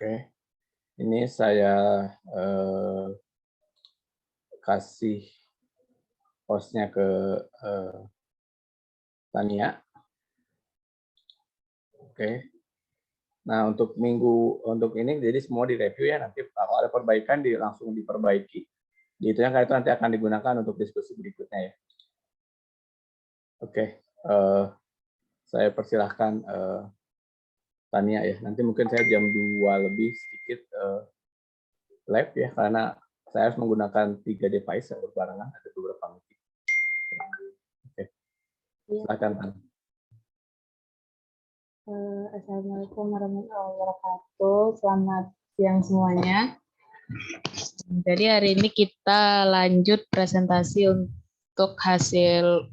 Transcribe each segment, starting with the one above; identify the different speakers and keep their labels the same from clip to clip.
Speaker 1: Oke, ini saya kasih hostnya ke Tania. Oke. Nah, untuk ini jadi semua direview ya, nanti kalau ada perbaikan langsung diperbaiki. Itu yang itu nanti akan digunakan untuk diskusi berikutnya ya. Oke, saya persilahkan Tania ya. Nanti mungkin saya jam 2 lebih sedikit live ya, karena saya harus menggunakan 3 device yang berbarengan, ada beberapa meeting. Oke, silakan Tania.
Speaker 2: Assalamualaikum warahmatullahi wabarakatuh. Selamat siang semuanya. Jadi hari ini kita lanjut presentasi untuk hasil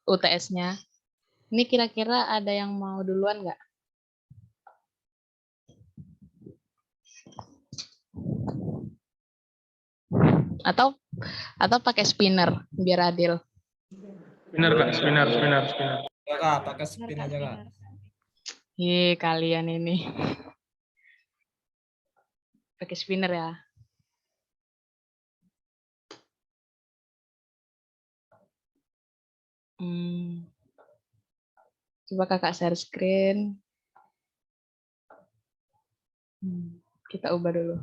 Speaker 2: UTS-nya. Ini kira-kira ada yang mau duluan nggak? Atau pakai spinner biar adil.
Speaker 3: Spinner Kak, spinner.
Speaker 4: Ya Kak, pakai spin aja Kak.
Speaker 2: Kalian ini. Pakai spinner ya. Coba kakak share screen. Kita ubah dulu.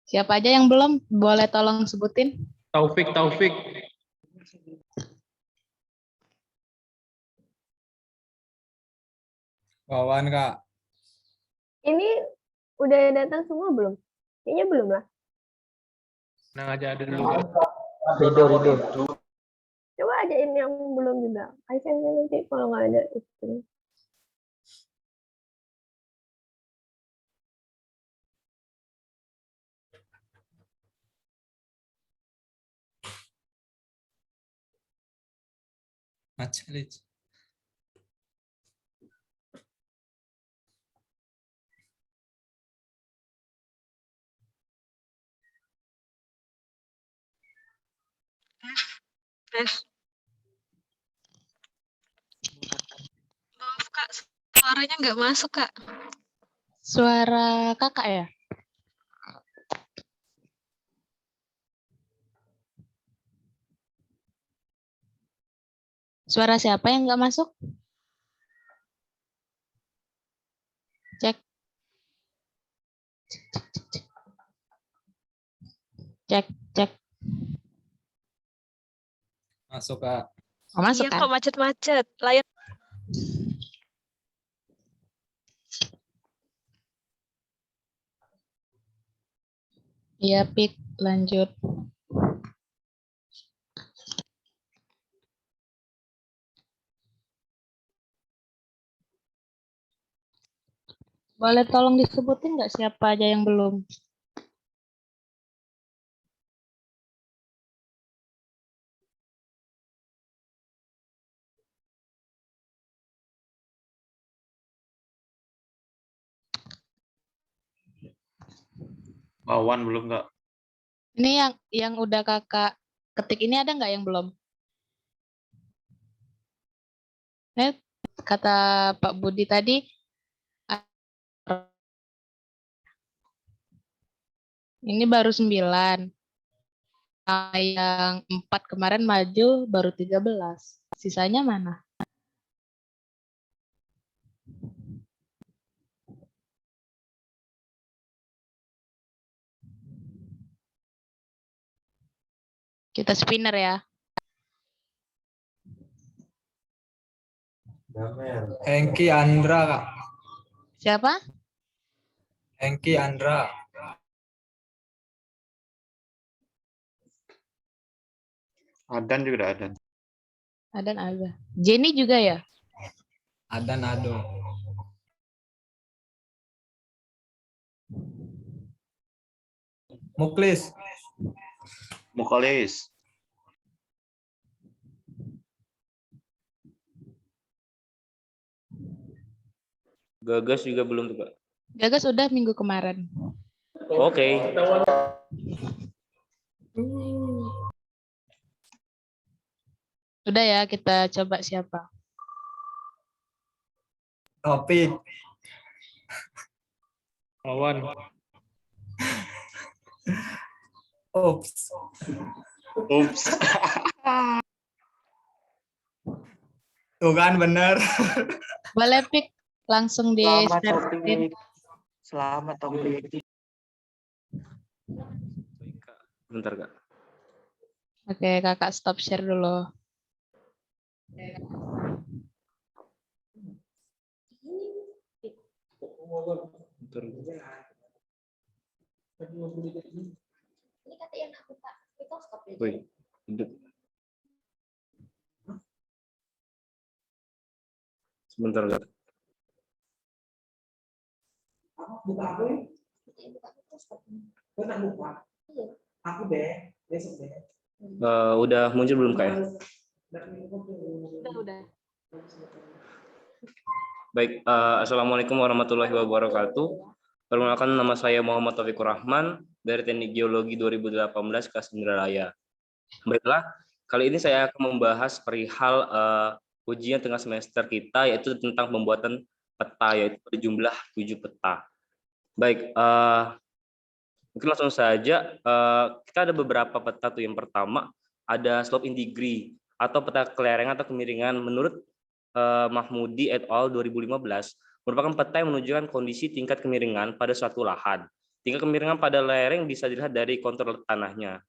Speaker 2: Siapa aja yang belum? Boleh tolong sebutin?
Speaker 3: Taufik.
Speaker 4: Wawan Kak.
Speaker 5: Ini udah datang semua belum? Kayaknya belum lah.
Speaker 3: Tenang aja, ada dulu Kak.
Speaker 1: Ridho.
Speaker 5: Coba ajain yang belum juga. Kayaknya nanti kalau nggak ada itu.
Speaker 4: Macelit.
Speaker 6: Maaf Kak, suaranya nggak masuk Kak.
Speaker 2: Suara kakak ya? Suara siapa yang nggak masuk? Cek. Cek.
Speaker 4: Masuk Kak.
Speaker 2: Oh, masuk
Speaker 6: Iya
Speaker 2: kan?
Speaker 6: kok macet-macet. Layar
Speaker 2: Iya, Pik. Lanjut. Boleh tolong disebutin nggak siapa aja yang belum?
Speaker 3: Wawan belum Kak.
Speaker 2: Ini yang udah kakak ketik ini ada nggak yang belum? Kata Pak Budi tadi, ini baru 9. Yang 4 kemarin maju baru 13. Sisanya mana? Kita spinner ya.
Speaker 4: Hengki Andra Kak.
Speaker 2: Siapa?
Speaker 4: Hengki Andra.
Speaker 3: Adan juga ada Adan.
Speaker 2: Ada. Jenny juga ya?
Speaker 4: Adan Ado. Muklis.
Speaker 3: Mukalis. Gagas juga belum tuh Kak.
Speaker 2: Gagas udah minggu kemarin.
Speaker 3: Oke.
Speaker 2: Udah ya, kita coba siapa.
Speaker 4: Topik.
Speaker 3: Wawan.
Speaker 4: Ups.
Speaker 3: Ups.
Speaker 4: Tuh kan bener.
Speaker 2: Boleh Pik langsung di
Speaker 7: Selamat
Speaker 2: share
Speaker 7: topik.
Speaker 2: screen.
Speaker 7: Selamat topik.
Speaker 3: Bentar Kak.
Speaker 2: Oke, Kakak stop share dulu.
Speaker 3: Bentar. Woi, hidup. Sebentar Kak. Udah muncul belum Kak ya?
Speaker 6: Udah.
Speaker 3: Baik, Assalamualaikum warahmatullahi wabarakatuh. Perkenalkan, nama saya Muhammad Taufikur Rahman dari Teknik Geologi 2018 kelas Indralaya. Baiklah, kali ini saya akan membahas perihal ujian tengah semester kita, yaitu tentang pembuatan peta, yaitu berjumlah 7 peta. Baik, mungkin langsung saja. Kita ada beberapa peta tuh. Yang pertama ada slope in degree atau peta kelerengan atau kemiringan menurut Mahmudi et al. 2015 merupakan peta yang menunjukkan kondisi tingkat kemiringan pada suatu lahan. Tingkat kemiringan pada lereng bisa dilihat dari kontur tanahnya.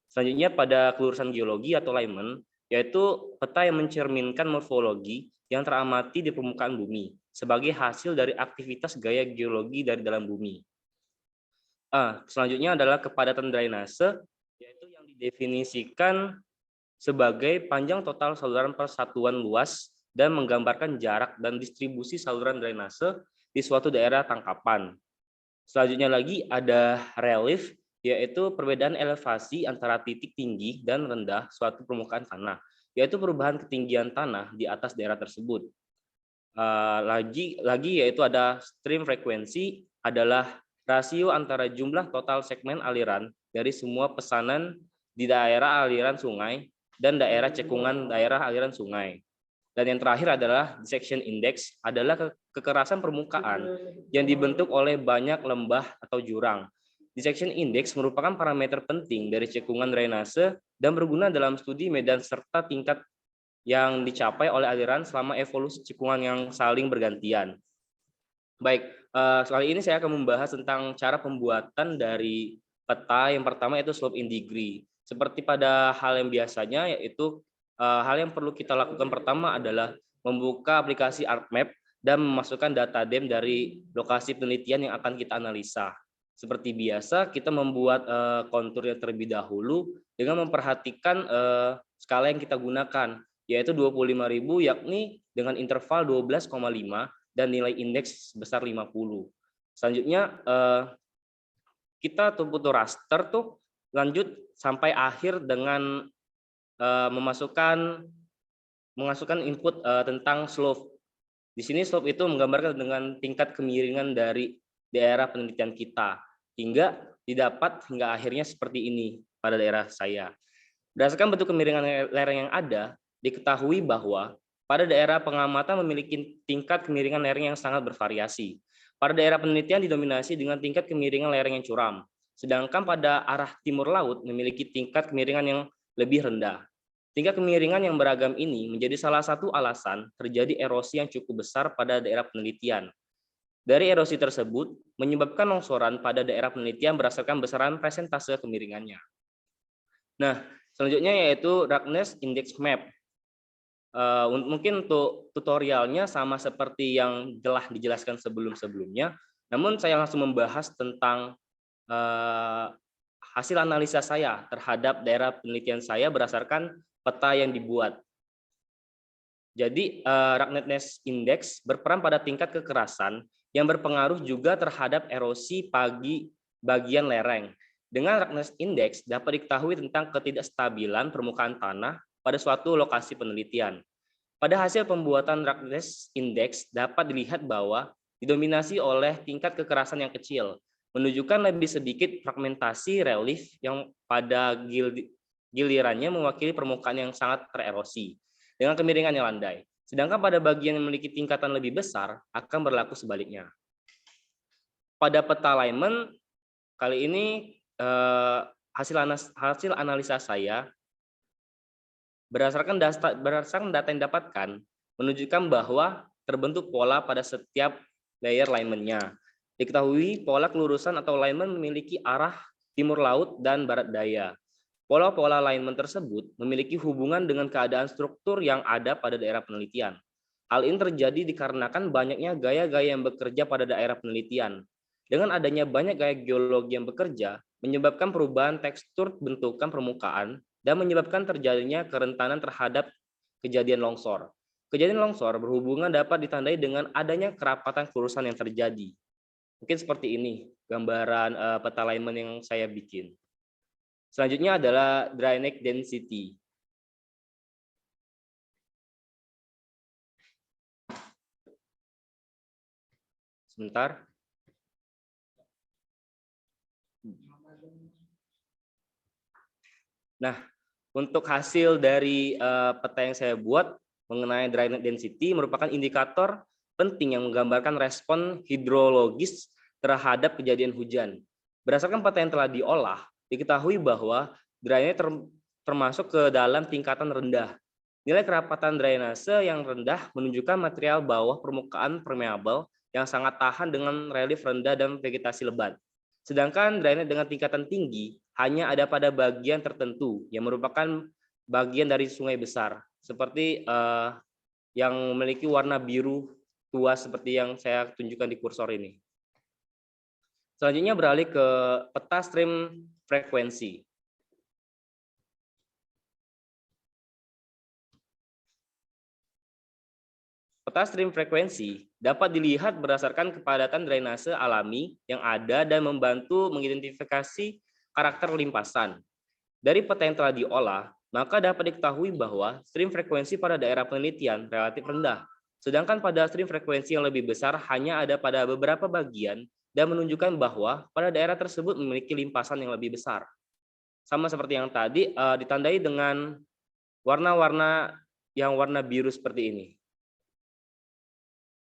Speaker 3: Selanjutnya pada kelurusan geologi atau alignment, yaitu peta yang mencerminkan morfologi yang teramati di permukaan bumi sebagai hasil dari aktivitas gaya geologi dari dalam bumi. Selanjutnya adalah kepadatan drainase, yaitu yang didefinisikan sebagai panjang total saluran persatuan luas dan menggambarkan jarak dan distribusi saluran drainase di suatu daerah tangkapan. Selanjutnya lagi ada relief, yaitu perbedaan elevasi antara titik tinggi dan rendah suatu permukaan tanah, yaitu perubahan ketinggian tanah di atas daerah tersebut. Lagi yaitu ada stream frekuensi, adalah rasio antara jumlah total segmen aliran dari semua pesanan di daerah aliran sungai dan daerah cekungan daerah aliran sungai. Dan yang terakhir adalah dissection index, adalah kekerasan permukaan yang dibentuk oleh banyak lembah atau jurang. Dissection index merupakan parameter penting dari cekungan drainase dan berguna dalam studi medan serta tingkat yang dicapai oleh aliran selama evolusi cekungan yang saling bergantian. Baik, kali ini saya akan membahas tentang cara pembuatan dari peta. Yang pertama yaitu slope in degree. Seperti pada hal yang biasanya, yaitu hal yang perlu kita lakukan pertama adalah membuka aplikasi ArcMap dan memasukkan data DEM dari lokasi penelitian yang akan kita analisa. Seperti biasa, kita membuat konturnya terlebih dahulu dengan memperhatikan skala yang kita gunakan, yaitu 25.000, yakni dengan interval 12,5 dan nilai indeks sebesar 50. Selanjutnya kita butuh raster tuh, lanjut sampai akhir dengan memasukkan input tentang slope. Di sini slope itu menggambarkan dengan tingkat kemiringan dari daerah penelitian kita hingga didapat hingga akhirnya seperti ini pada daerah saya. Berdasarkan bentuk kemiringan lereng yang ada, diketahui bahwa pada daerah pengamatan memiliki tingkat kemiringan lereng yang sangat bervariasi. Pada daerah penelitian didominasi dengan tingkat kemiringan lereng yang curam, sedangkan pada arah timur laut memiliki tingkat kemiringan yang lebih rendah. Tingkat kemiringan yang beragam ini menjadi salah satu alasan terjadi erosi yang cukup besar pada daerah penelitian. Dari erosi tersebut menyebabkan longsoran pada daerah penelitian berdasarkan besaran persentase kemiringannya. Nah, selanjutnya yaitu roughness index map. Mungkin untuk tutorialnya sama seperti yang telah dijelaskan sebelum-sebelumnya, namun saya langsung membahas tentang hasil analisa saya terhadap daerah penelitian saya berdasarkan peta yang dibuat. Jadi roughness index berperan pada tingkat kekerasan yang berpengaruh juga terhadap erosi bagian lereng. Dengan roughness index dapat diketahui tentang ketidakstabilan permukaan tanah pada suatu lokasi penelitian. Pada hasil pembuatan roughness index dapat dilihat bahwa didominasi oleh tingkat kekerasan yang kecil, menunjukkan lebih sedikit fragmentasi relief yang pada gilirannya mewakili permukaan yang sangat tererosi dengan kemiringan yang landai. Sedangkan pada bagian yang memiliki tingkatan lebih besar akan berlaku sebaliknya. Pada peta alignment kali ini hasil analisa saya berdasarkan data yang didapatkan menunjukkan bahwa terbentuk pola pada setiap layer alignment-nya. Diketahui pola kelurusan atau alignment memiliki arah timur laut dan barat daya. Pola-pola alignment tersebut memiliki hubungan dengan keadaan struktur yang ada pada daerah penelitian. Hal ini terjadi dikarenakan banyaknya gaya-gaya yang bekerja pada daerah penelitian. Dengan adanya banyak gaya geologi yang bekerja, menyebabkan perubahan tekstur bentukan permukaan dan menyebabkan terjadinya kerentanan terhadap kejadian longsor. Kejadian longsor berhubungan dapat ditandai dengan adanya kerapatan kelurusan yang terjadi. Mungkin seperti ini gambaran peta alignment yang saya bikin. Selanjutnya adalah drainage density. Sebentar. Nah, untuk hasil dari peta yang saya buat mengenai drainage density merupakan indikator penting yang menggambarkan respon hidrologis terhadap kejadian hujan. Berdasarkan peta yang telah diolah, diketahui bahwa drainase termasuk ke dalam tingkatan rendah. Nilai kerapatan drainase yang rendah menunjukkan material bawah permukaan permeabel yang sangat tahan dengan relief rendah dan vegetasi lebat. Sedangkan drainase dengan tingkatan tinggi hanya ada pada bagian tertentu yang merupakan bagian dari sungai besar, seperti yang memiliki warna biru tua seperti yang saya tunjukkan di kursor ini. Selanjutnya beralih ke peta stream frekuensi. Peta stream frekuensi dapat dilihat berdasarkan kepadatan drainase alami yang ada dan membantu mengidentifikasi karakter limpasan. Dari peta yang telah diolah, maka dapat diketahui bahwa stream frekuensi pada daerah penelitian relatif rendah. Sedangkan pada stream frekuensi yang lebih besar hanya ada pada beberapa bagian dan menunjukkan bahwa pada daerah tersebut memiliki limpasan yang lebih besar. Sama seperti yang tadi, ditandai dengan warna-warna yang warna biru seperti ini.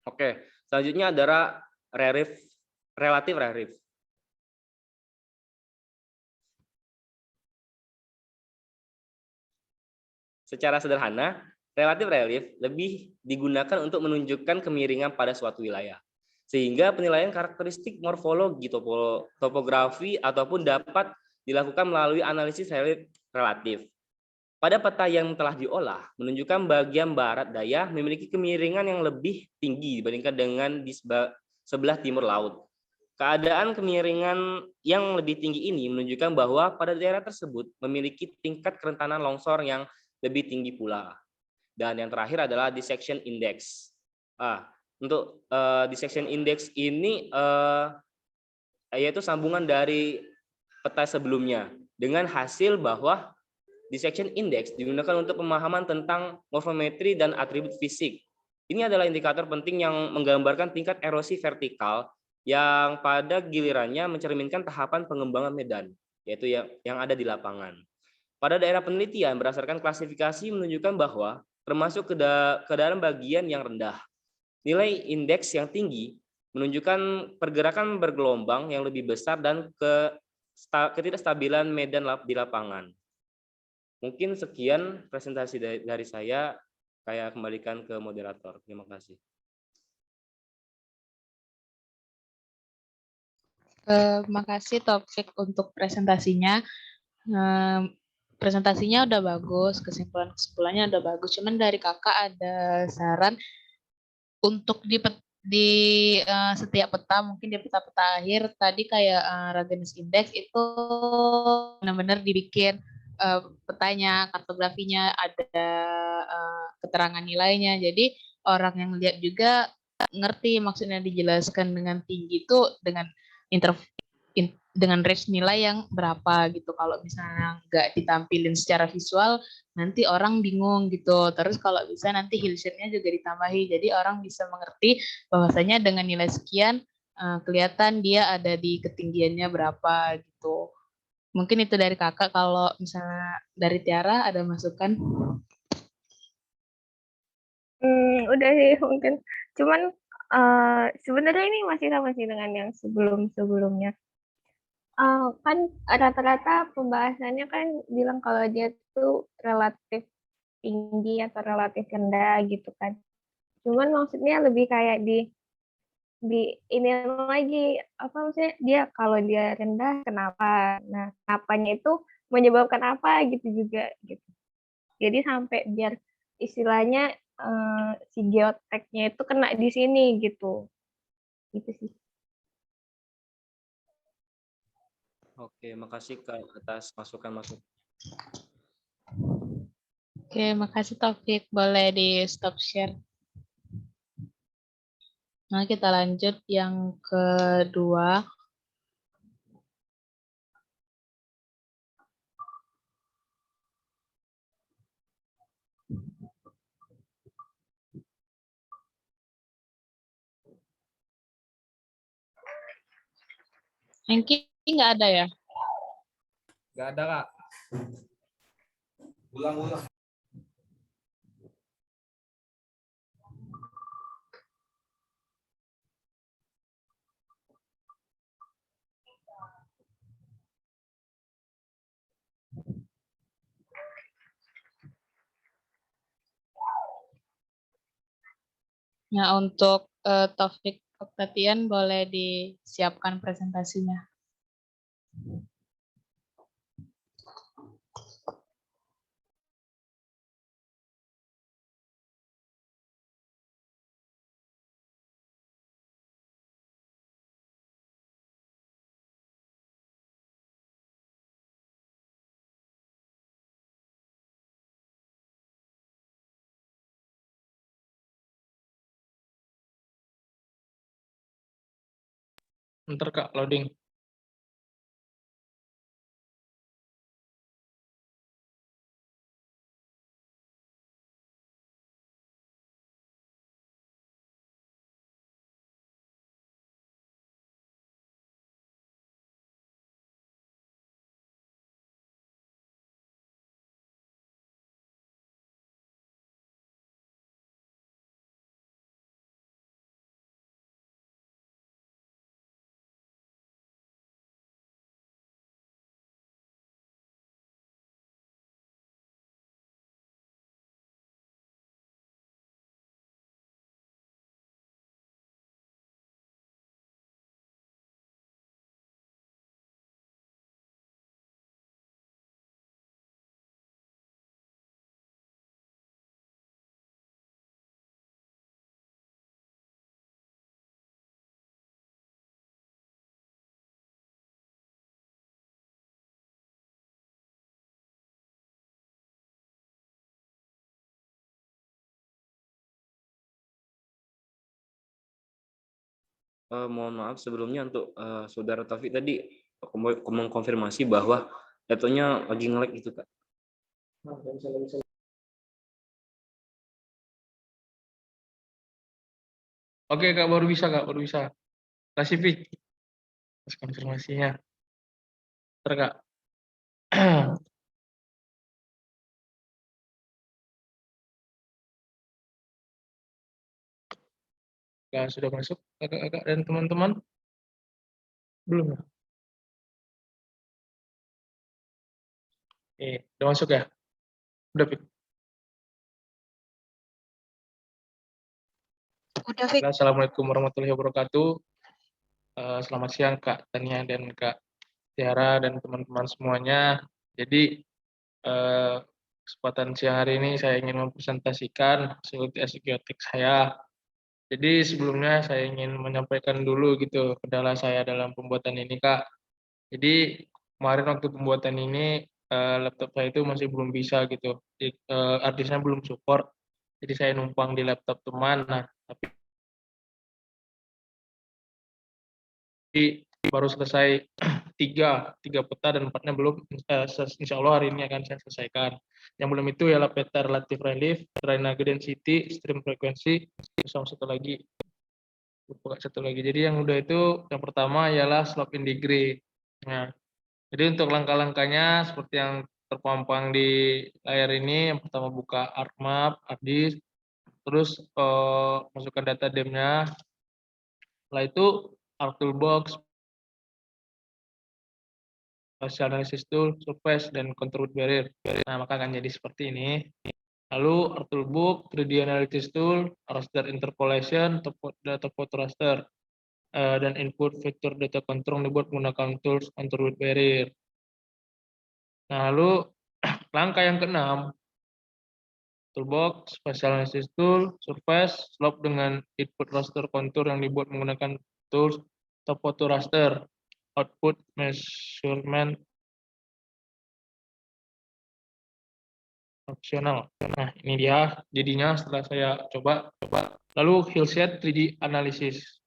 Speaker 3: Oke, selanjutnya adalah relatif relief. Secara sederhana, relatif relief lebih digunakan untuk menunjukkan kemiringan pada suatu wilayah. Sehingga penilaian karakteristik morfologi, topografi, ataupun dapat dilakukan melalui analisis relief relatif. Pada peta yang telah diolah, menunjukkan bagian barat daya memiliki kemiringan yang lebih tinggi dibandingkan dengan di sebelah timur laut. Keadaan kemiringan yang lebih tinggi ini menunjukkan bahwa pada daerah tersebut memiliki tingkat kerentanan longsor yang lebih tinggi pula. Dan yang terakhir adalah dissection index. Untuk dissection index ini yaitu sambungan dari peta sebelumnya dengan hasil bahwa dissection index digunakan untuk pemahaman tentang morfometri dan atribut fisik. Ini adalah indikator penting yang menggambarkan tingkat erosi vertikal yang pada gilirannya mencerminkan tahapan pengembangan medan, yaitu yang ada di lapangan. Pada daerah penelitian berdasarkan klasifikasi menunjukkan bahwa termasuk ke dalam bagian yang rendah. Nilai indeks yang tinggi menunjukkan pergerakan bergelombang yang lebih besar dan ketidakstabilan medan di lapangan. Mungkin sekian presentasi dari saya kembalikan ke moderator. Terima kasih.
Speaker 2: Terima kasih Taufik untuk presentasinya. Presentasinya udah bagus, kesimpulannya udah bagus. Cuman dari kakak ada saran untuk di setiap peta, mungkin di peta-peta akhir tadi kayak ruggedness index itu benar-benar dibikin petanya, kartografinya, ada keterangan nilainya. Jadi orang yang lihat juga ngerti maksudnya dijelaskan dengan tinggi itu dengan range nilai yang berapa gitu. Kalau misalnya nggak ditampilin secara visual, nanti orang bingung gitu. Terus kalau bisa nanti hillshade-nya juga ditambahi. Jadi orang bisa mengerti bahwasanya dengan nilai sekian kelihatan dia ada di ketinggiannya berapa gitu. Mungkin itu dari kakak. Kalau misalnya dari Tiara ada masukan?
Speaker 5: Udah sih mungkin. Cuman sebenarnya ini masih sama sih dengan yang sebelum-sebelumnya. Kan rata-rata pembahasannya kan bilang kalau dia tuh relatif tinggi atau relatif rendah gitu kan. Cuman maksudnya lebih kayak di ini lagi apa maksudnya dia kalau dia rendah kenapa? Nah, kenapanya itu menyebabkan apa gitu juga gitu. Jadi sampai biar istilahnya si geoteknya itu kena di sini gitu. Gitu sih.
Speaker 3: Oke, makasih Kak atas masukan-masukan.
Speaker 2: Oke, makasih Taufik. Boleh di stop share. Nah, kita lanjut yang kedua. Hengki nggak ada ya?
Speaker 4: Nggak ada, Kak. Ulang-ulang.
Speaker 2: Nah, untuk Taufik Oktatian boleh disiapkan presentasinya.
Speaker 8: Bentar Kak, loading.
Speaker 3: Mohon maaf sebelumnya untuk Saudara Taufik tadi mengkonfirmasi bahwa laptopnya lagi nge-lag gitu Kak.
Speaker 8: Oke Kak, baru bisa Kak, baru bisa. Kasih Pik. Terus konfirmasinya. Bentar Kak. Kak, sudah masuk kakak-kakak dan teman-teman? Belum ya? Udah masuk ya? Udah Pik.
Speaker 6: Udah, Fik.
Speaker 8: Assalamualaikum warahmatullahi wabarakatuh. Selamat siang Kak Tania dan Kak Tiara dan teman-teman semuanya. Jadi kesempatan siang hari ini saya ingin mempresentasikan hasil UTS geotek saya. Jadi sebelumnya saya ingin menyampaikan dulu gitu kendala saya dalam pembuatan ini Kak. Jadi kemarin waktu pembuatan ini laptop saya itu masih belum bisa gitu. Artisnya belum support. Jadi saya numpang di laptop teman. Nah, tapi baru selesai tiga peta dan 4-nya belum. Insya Allah hari ini akan saya selesaikan. Yang belum itu ialah peta relatif relief, drainage density, stream frekuensi, sama satu lagi. Jadi yang udah itu yang pertama ialah slope in degree. Nah, jadi untuk langkah-langkahnya seperti yang terpampang di layar ini, yang pertama buka ArcMap, ArcGIS, terus masukkan data DEM-nya. Setelah itu ArcToolbox, Spatial Analysis Tool, Surface, dan Contour Barrier. Nah, maka akan jadi seperti ini. Lalu ArcToolbox, 3D Analysis Tool, Raster Interpolation, Data Photo Raster, dan Input Vector Data Control dibuat menggunakan tools Contour Barrier. Nah, lalu langkah yang keenam, Toolbox, Spatial Analysis Tool, Surface, Slope dengan Input Raster Contour yang dibuat menggunakan tools Photo Raster, Output Measurement opsional. Nah, ini dia jadinya setelah saya coba. Lalu hillset 3D Analysis.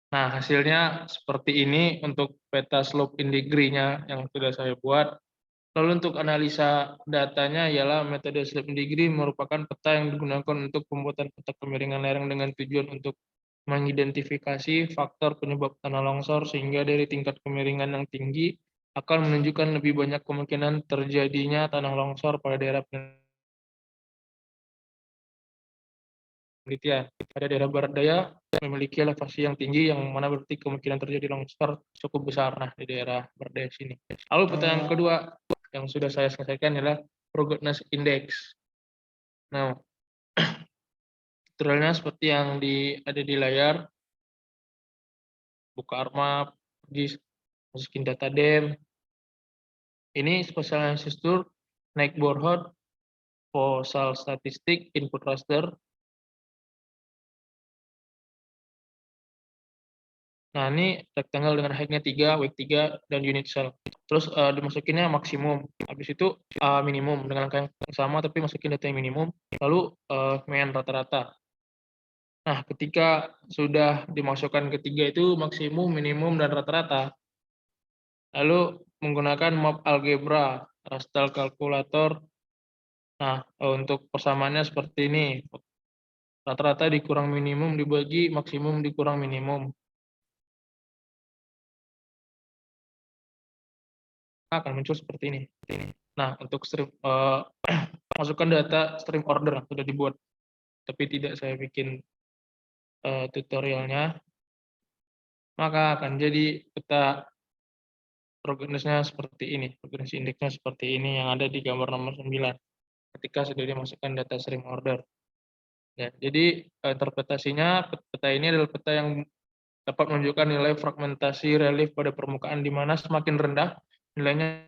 Speaker 8: Nah, hasilnya seperti ini untuk peta slope in degree-nya yang sudah saya buat. Lalu untuk analisa datanya ialah metode slope in degree merupakan peta yang digunakan untuk pembuatan peta kemiringan lereng dengan tujuan untuk mengidentifikasi faktor penyebab tanah longsor sehingga dari tingkat kemiringan yang tinggi akan menunjukkan lebih banyak kemungkinan terjadinya tanah longsor pada daerah penelitian. Pada daerah barat daya memiliki elevasi yang tinggi yang mana berarti kemungkinan terjadi longsor cukup besar. Nah, di daerah barat daya sini. Lalu peta yang kedua yang sudah saya selesaikan adalah Ruggedness Index. Nah, tutorialnya seperti yang ada di layar. Buka ARMAP, masukin data DEM. Ini Spatial Analysis Tool, naik borehole, Fossil Statistic, Input Raster. Nah, ini rectangle dengan height-nya 3, weight 3, dan unit cell. Terus dimasukinnya maksimum. Habis itu minimum dengan angka yang sama, tapi masukin data yang minimum. Lalu main rata-rata. Nah, ketika sudah dimasukkan ketiga itu maksimum, minimum, dan rata-rata, lalu menggunakan map algebra, raster calculator. Nah, untuk persamaannya seperti ini. Rata-rata dikurang minimum dibagi maksimum dikurang minimum. Akan muncul seperti ini. Nah, untuk stream, masukkan data stream order yang sudah dibuat, tapi tidak saya bikin tutorialnya, maka akan jadi peta progresnya seperti ini, progres indeksnya seperti ini yang ada di gambar nomor 9 ketika sudah dimasukkan data stream order. Ya, jadi interpretasinya peta ini adalah peta yang dapat menunjukkan nilai fragmentasi relief pada permukaan di mana semakin rendah nilainya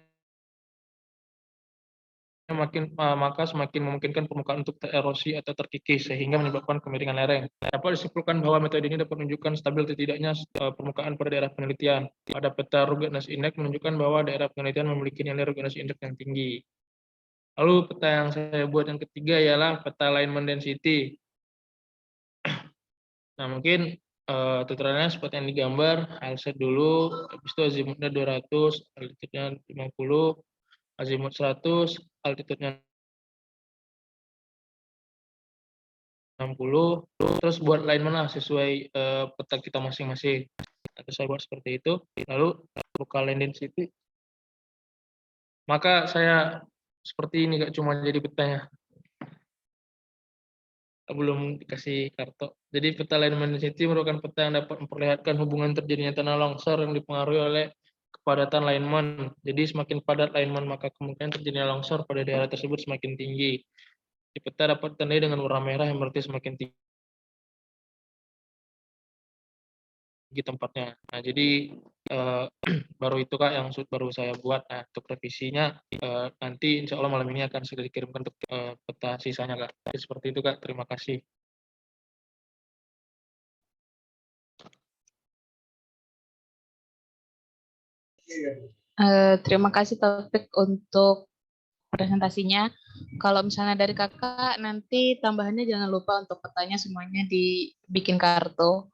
Speaker 8: maka semakin memungkinkan permukaan untuk tererosi atau terkikis sehingga menyebabkan kemiringan lereng. Dapat disimpulkan bahwa metode ini dapat menunjukkan stabil atau tidaknya permukaan pada daerah penelitian. Pada peta Ruggedness Index menunjukkan bahwa daerah penelitian memiliki nilai Ruggedness Index yang tinggi. Lalu peta yang saya buat yang ketiga ialah peta alignment density. Nah, mungkin tutorialnya seperti yang digambar, set dulu, habis itu azimutnya 200, altitude-nya 50, azimut 100, altitude-nya 60, terus buat alignment lah sesuai peta kita masing-masing. Atau saya buat seperti itu, lalu buka line density. Maka saya seperti ini, gak cuma jadi petanya. Belum dikasih kartu. Jadi peta alignment density merupakan peta yang dapat memperlihatkan hubungan terjadinya tanah longsor yang dipengaruhi oleh kepadatan alignment. Jadi semakin padat alignment maka kemungkinan terjadinya longsor pada daerah tersebut semakin tinggi. Di peta dapat ditandai dengan warna merah yang berarti semakin tinggi tempatnya. Nah, jadi baru itu Kak yang baru saya buat. Nah, untuk revisinya nanti insya Allah malam ini akan sudah dikirimkan untuk peta sisanya Kak. Jadi, seperti itu Kak, terima kasih.
Speaker 2: Terima kasih Taufik untuk presentasinya. Kalau misalnya dari kakak, nanti tambahannya jangan lupa untuk petanya semuanya dibikin kartu.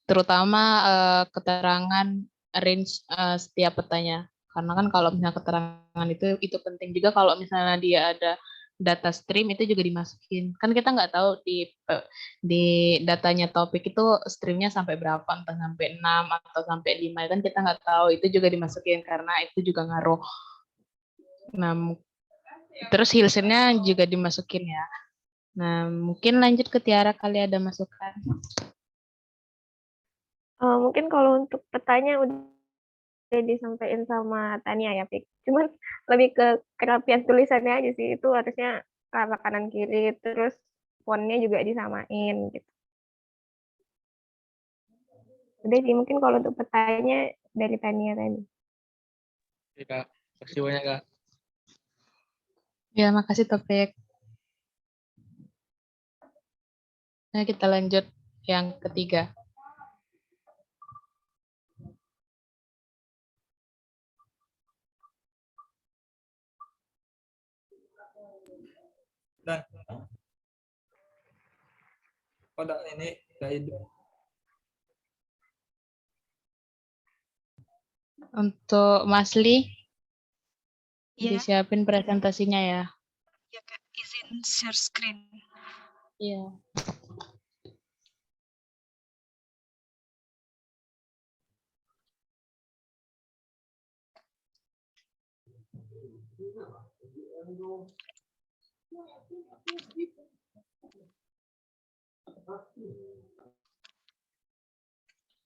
Speaker 2: Terutama keterangan range setiap petanya. Karena kan kalau misalnya keterangan itu penting juga kalau misalnya dia ada data stream itu juga dimasukin. Kan kita nggak tahu di datanya topik itu streamnya sampai berapa, entah sampai 6 atau sampai 5, kan kita nggak tahu, itu juga dimasukin karena itu juga ngaruh. Nah, terus hillsetnya juga dimasukin ya. Nah, mungkin lanjut ke Tiara kali ada masukan.
Speaker 5: Mungkin kalau untuk petanya udah disampaikan sama Tania ya, Pik. Cuman lebih ke kerapian tulisannya aja sih. Itu harusnya arah kanan kiri, terus fontnya juga disamain gitu. Udah sih, mungkin kalau untuk petanya dari Tania tadi.
Speaker 8: Oke, Kak. Terima kasih banyak, Kak.
Speaker 2: Ya, makasih Topik. Nah, kita lanjut yang ketiga.
Speaker 4: Dan pada ini udah hidup.
Speaker 2: Untuk Mas Li,
Speaker 6: Iya,
Speaker 2: disiapin presentasinya ya.
Speaker 6: ya Kak, izin share screen.
Speaker 2: Iya.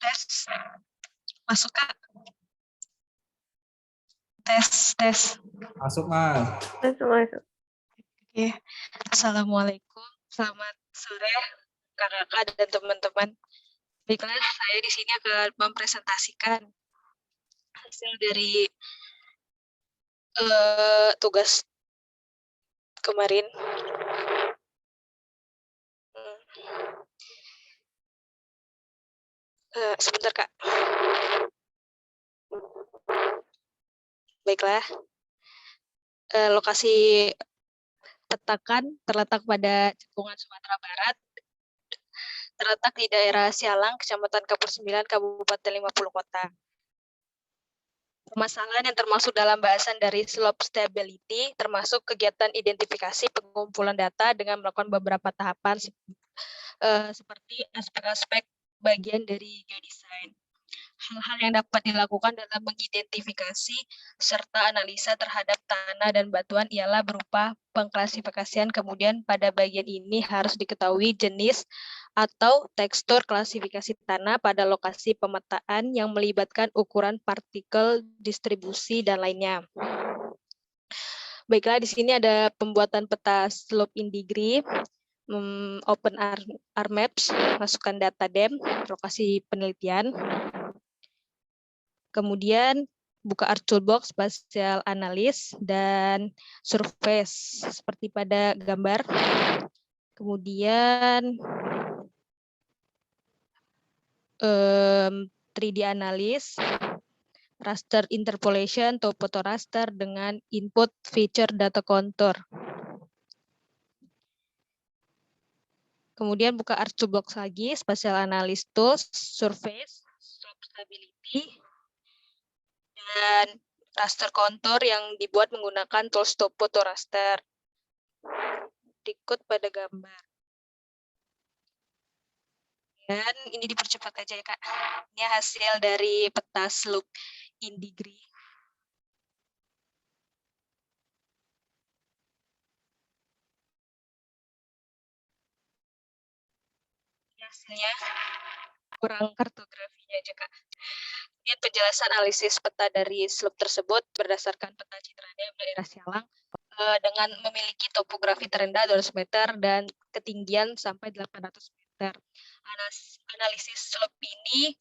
Speaker 6: Tes. Masuk Kak. Tes.
Speaker 4: Masuk Mas.
Speaker 5: Masuk.
Speaker 6: Oke. Assalamualaikum. Selamat sore kakak-kakak dan teman-teman. Baiklah, saya di sini akan mempresentasikan hasil dari tugas kemarin. Sebentar Kak. Baiklah. Lokasi petakan terletak pada cekungan Sumatera Barat, terletak di daerah Sialang, Kecamatan Kapur 9, Kabupaten 50 Kota. Permasalahan yang termasuk dalam bahasan dari slope stability termasuk kegiatan identifikasi pengumpulan data dengan melakukan beberapa tahapan seperti aspek-aspek bagian dari geodesign. Hal-hal yang dapat dilakukan dalam mengidentifikasi serta analisa terhadap tanah dan batuan ialah berupa pengklasifikasian, kemudian pada bagian ini harus diketahui jenis atau tekstur klasifikasi tanah pada lokasi pemetaan yang melibatkan ukuran partikel, distribusi, dan lainnya. Baiklah, di sini ada pembuatan peta slope in degree, open RMaps, masukkan data DEM, lokasi penelitian. Kemudian buka Art Toolbox, Spatial Analysis, dan Surface, seperti pada gambar. Kemudian 3D Analysis, Raster Interpolation, atau Photo Raster dengan input feature data contour. Kemudian buka Art Toolbox lagi, Spatial Analysis Tools, Surface, Slope Stability, dan raster kontur yang dibuat menggunakan tools Photo Raster. Berikut pada gambar. Dan ini dipercepat aja ya Kak. Ini hasil dari peta slope in degree. Hasilnya kurang kartografinya aja Kak. Kemudian penjelasan analisis peta dari slope tersebut berdasarkan peta citranya daerah Sialang dengan memiliki topografi terendah 200 meter dan ketinggian sampai 800 meter. Analisis slope ini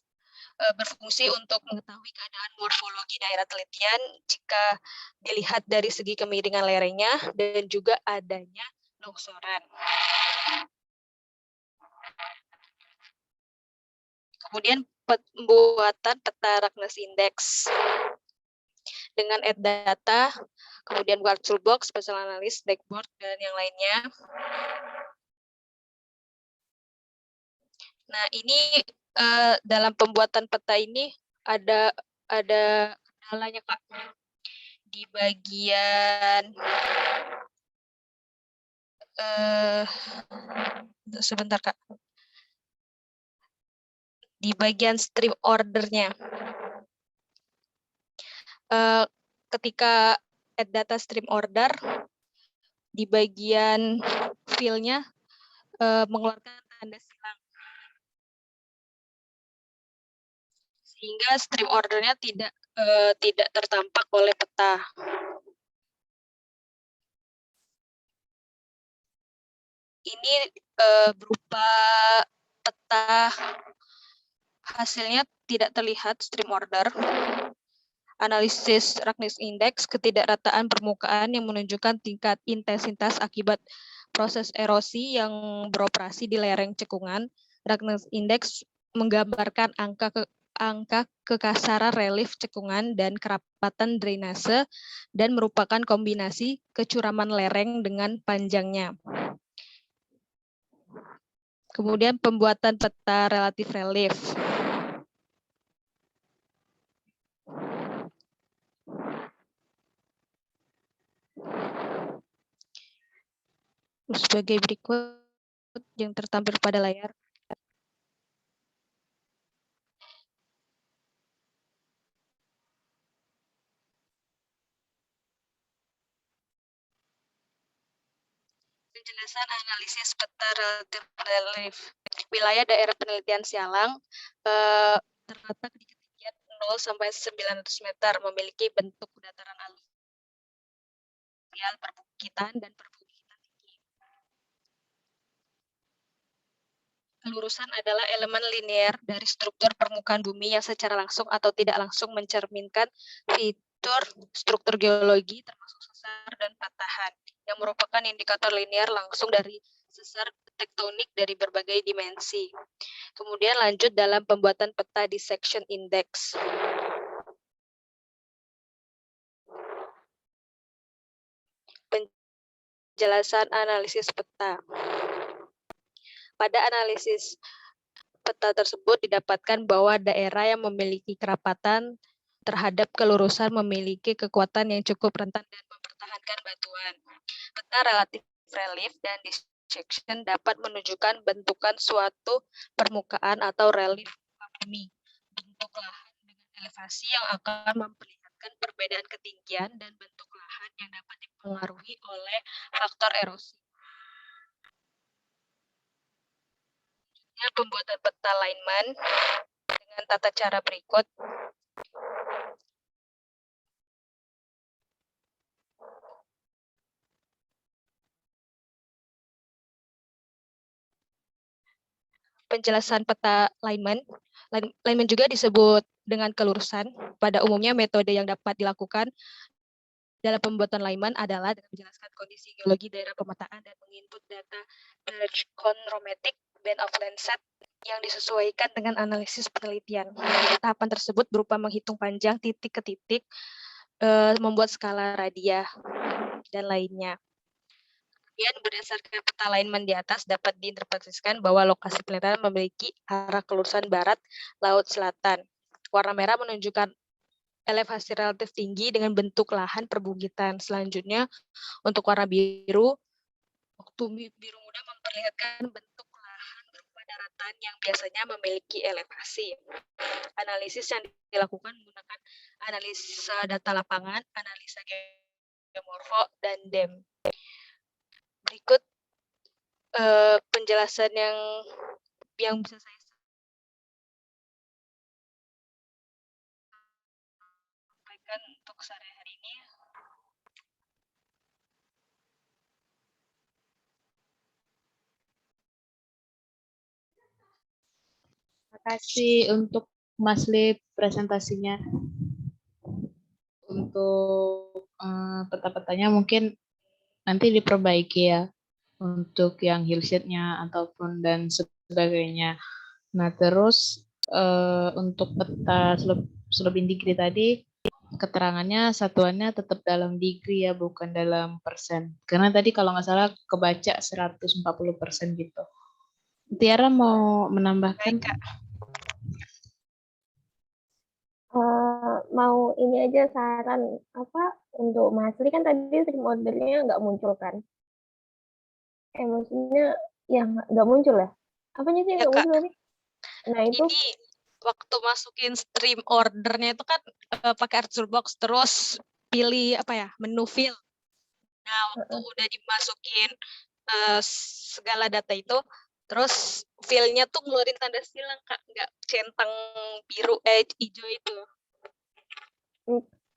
Speaker 6: berfungsi untuk mengetahui keadaan morfologi daerah telitian jika dilihat dari segi kemiringan lerengnya dan juga adanya longsoran. Kemudian pembuatan peta Ragness Index dengan add data, kemudian buat toolbox, spatial analysis, dashboard, dan yang lainnya. Nah, ini dalam pembuatan peta ini ada kendalanya Kak. Di bagian sebentar Kak. Di bagian stream ordernya. Ketika add data stream order, di bagian fill-nya mengeluarkan tanda silang. Sehingga stream ordernya tidak tertampak oleh peta. Ini berupa peta, hasilnya tidak terlihat stream order. Analisis Rankines Index, ketidakrataan permukaan yang menunjukkan tingkat intensitas akibat proses erosi yang beroperasi di lereng cekungan. Rankines Index menggambarkan angka kekasaran relief cekungan dan kerapatan drainase dan merupakan kombinasi kecuraman lereng dengan panjangnya. Kemudian pembuatan peta relatif relief. Sebagai berikut yang tertampil pada layar. Penjelasan analisis peta relatif relief. Wilayah daerah penelitian Sialang terletak di ketinggian 0 sampai 900 meter, memiliki bentuk dataran aluvial, perbukitan dan perbukitan tinggi. Kelurusan adalah elemen linear dari struktur permukaan bumi yang secara langsung atau tidak langsung mencerminkan fitur struktur geologi termasuk sesar dan patahan, yang merupakan indikator linear langsung dari sesar tektonik dari berbagai dimensi. Kemudian lanjut dalam pembuatan peta dissection index. Penjelasan analisis peta. Pada analisis peta tersebut didapatkan bahwa daerah yang memiliki kerapatan terhadap kelurusan memiliki kekuatan yang cukup rentan dan mempertahankan batuan. Peta relatif relief dan dissection dapat menunjukkan bentukan suatu permukaan atau relief bumi, bentuk lahan dengan elevasi yang akan memperlihatkan perbedaan ketinggian dan bentuk lahan yang dapat dipengaruhi oleh faktor erosi. Pembuatan peta Lyman dengan tata cara berikut. Penjelasan peta Lyman. Lyman juga disebut dengan kelurusan. Pada umumnya metode yang dapat dilakukan dalam pembuatan Lyman adalah dengan menjelaskan kondisi geologi daerah pemetaan dan menginput data chronometric band of Landsat yang disesuaikan dengan analisis penelitian. Tahapan tersebut berupa menghitung panjang titik ke titik, membuat skala radiah, dan lainnya. Kemudian berdasarkan peta Lyman di atas dapat diinterpretasikan bahwa lokasi penelitian memiliki arah kelurusan barat laut selatan. Warna merah menunjukkan elevasi relatif tinggi dengan bentuk lahan perbukitan. Selanjutnya untuk warna biru, waktu biru muda memperlihatkan bentuk lahan berupa daratan yang biasanya memiliki elevasi. Analisis yang dilakukan menggunakan analisa data lapangan, analisa geomorfo, dan DEM. Berikut penjelasan yang bisa saya sampaikan untuk sehari-hari ini.
Speaker 2: Terima kasih untuk Mas Lip presentasinya. Untuk peta-petanya mungkin nanti diperbaiki ya untuk yang hillsheet-nya ataupun dan sebagainya. Nah terus untuk peta slope in degree tadi keterangannya satuannya tetap dalam degree ya, bukan dalam persen. Karena tadi kalau nggak salah kebaca 140% gitu. Tiara mau menambahkan?
Speaker 6: Baik, Kak.
Speaker 5: Mau ini aja saran apa untuk Mas Li, kan tadi stream ordernya nggak muncul kan? Maksudnya ya nggak muncul ya? Apanya sih
Speaker 6: Ya,
Speaker 5: nggak
Speaker 6: Kak.
Speaker 5: muncul nih? Nah itu
Speaker 6: Ini waktu masukin stream ordernya itu kan pakai Arthur Box, terus pilih apa ya, menu fill. Nah, waktu udah dimasukin segala data itu, terus fill-nya tuh ngeluarin tanda silang Kak, nggak centang biru hijau itu.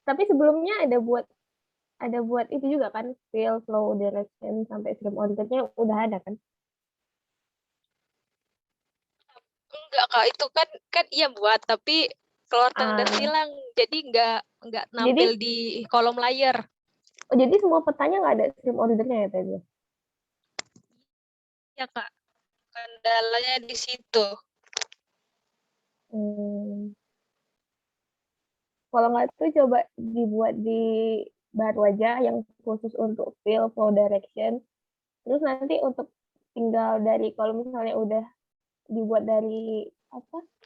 Speaker 5: Tapi sebelumnya ada buat itu juga kan, fill, flow, direction, sampai stream ordernya udah ada kan?
Speaker 6: Enggak Kak, itu kan iya buat, tapi keluar tanda silang, jadi nggak nampil di kolom layar.
Speaker 5: Oh, jadi semua petanya nggak ada stream ordernya ya tadi?
Speaker 6: Ya Kak, kendalanya di situ.
Speaker 5: Kalau nggak tuh coba dibuat di baru aja yang khusus untuk fill, flow, direction. Terus nanti untuk tinggal dari kalau misalnya udah dibuat dari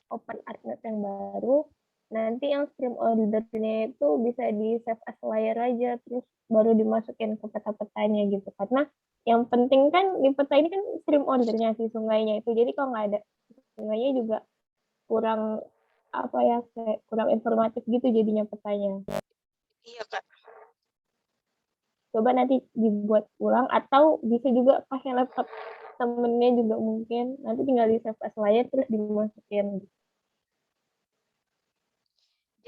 Speaker 5: open artnet yang baru, nanti yang stream ordernya itu bisa di save as layer aja, terus baru dimasukin ke peta-petanya gitu. Karena yang penting kan di peta ini kan stream ordernya si sungainya itu. Jadi kalau nggak ada sungainya juga kurang kayak kurang informatif gitu jadinya petanya.
Speaker 6: Iya Kak.
Speaker 5: Coba nanti dibuat ulang atau bisa juga pakai laptop temennya juga mungkin, nanti tinggal di save as layer terus dimasukin.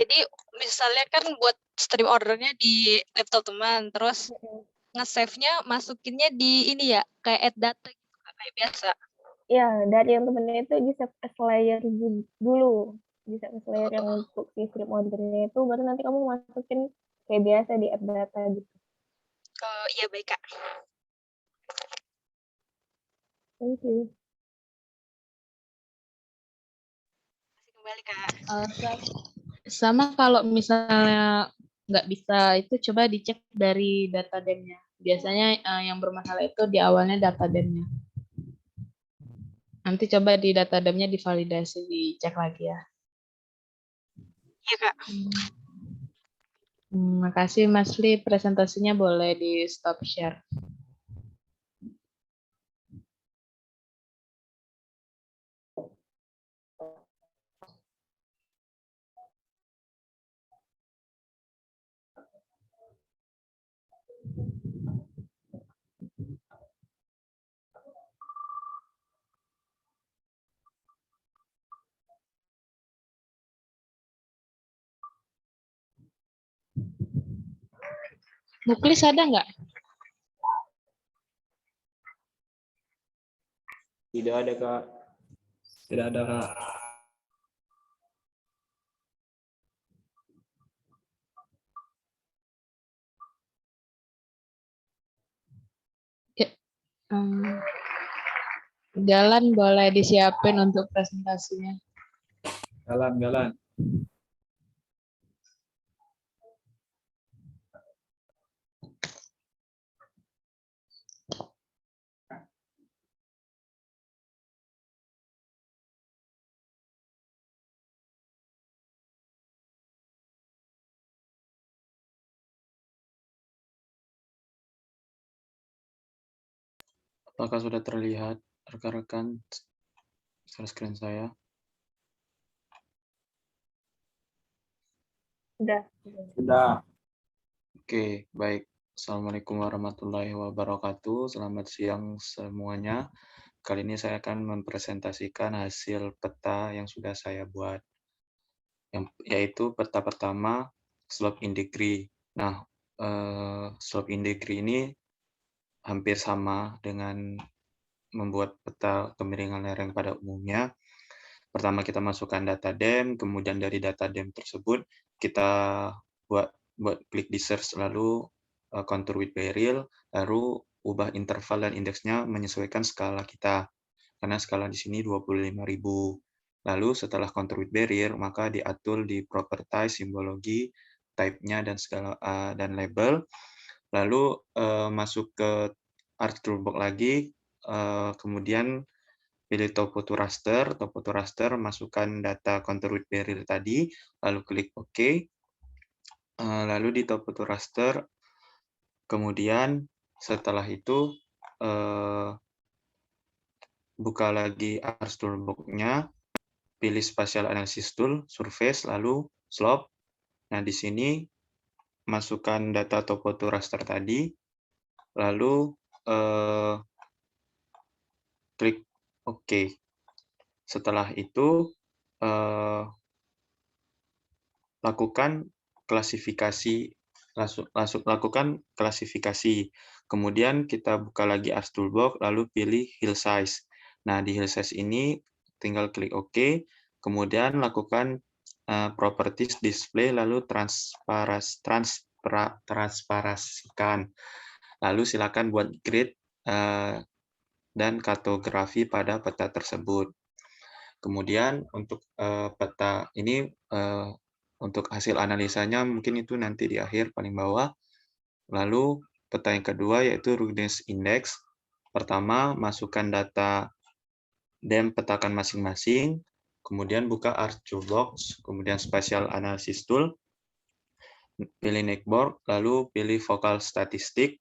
Speaker 6: Jadi misalnya kan buat stream ordernya di laptop teman, terus nge-save-nya masukinnya di ini ya, kayak add data gitu kayak biasa.
Speaker 5: Ya, dari yang temennya itu di save as layer dulu. Di save as layer yang untuk si stream ordernya itu, baru nanti kamu masukin kayak biasa di add data gitu.
Speaker 6: Iya baik Kak.
Speaker 5: Thank you.
Speaker 6: Kembali Kak.
Speaker 2: Sama kalau misalnya nggak bisa itu coba dicek dari data dem-nya. Biasanya yang bermasalah itu di awalnya data dem-nya. Nanti coba di data dem-nya divalidasi, dicek lagi ya.
Speaker 6: Iya Kak.
Speaker 2: Makasih Mas Li, presentasinya boleh di stop share. Muklis ada nggak?
Speaker 3: Tidak ada Kak.
Speaker 4: Tidak ada Kak.
Speaker 2: Jalan boleh disiapin untuk presentasinya.
Speaker 4: Jalan.
Speaker 9: Apakah sudah terlihat rekan-rekan share screen saya?
Speaker 4: Sudah.
Speaker 9: Oke, baik. Assalamualaikum warahmatullahi wabarakatuh. Selamat siang semuanya. Kali ini saya akan mempresentasikan hasil peta yang sudah saya buat, yaitu peta pertama, slope in degree. Nah, slope in degree ini hampir sama dengan membuat peta kemiringan lereng pada umumnya. Pertama kita masukkan data dem, kemudian dari data dem tersebut kita buat klik di search, lalu contour with beryl, lalu ubah interval dan indeksnya menyesuaikan skala kita. Karena skala di sini 25.000. Lalu setelah contour with beryl, maka diatur di property, simbologi, type-nya dan skala dan label. Lalu masuk ke art toolbox lagi, kemudian pilih top to raster, masukkan data contour with beryl tadi, lalu klik OK. Lalu di top to raster, kemudian setelah itu buka lagi art toolbox-nya, pilih spatial analysis tool, surface, lalu slope. Nah, di sini masukkan data top to raster tadi, lalu klik OK. Setelah itu lakukan klasifikasi. Kemudian kita buka lagi Ars Toolbox, lalu pilih Hill Size. Nah, di Hill Size ini tinggal klik OK, kemudian lakukan Properties Display, lalu transparasikan. Lalu silakan buat grid dan kartografi pada peta tersebut. Kemudian untuk peta ini, untuk hasil analisanya mungkin itu nanti di akhir paling bawah. Lalu peta yang kedua yaitu Ruggedness Index. Pertama, masukkan data DEM petakan masing-masing, kemudian buka Ars Toolbox, kemudian Spatial Analysis Tool, pilih Neckboard, lalu pilih Focal Statistic,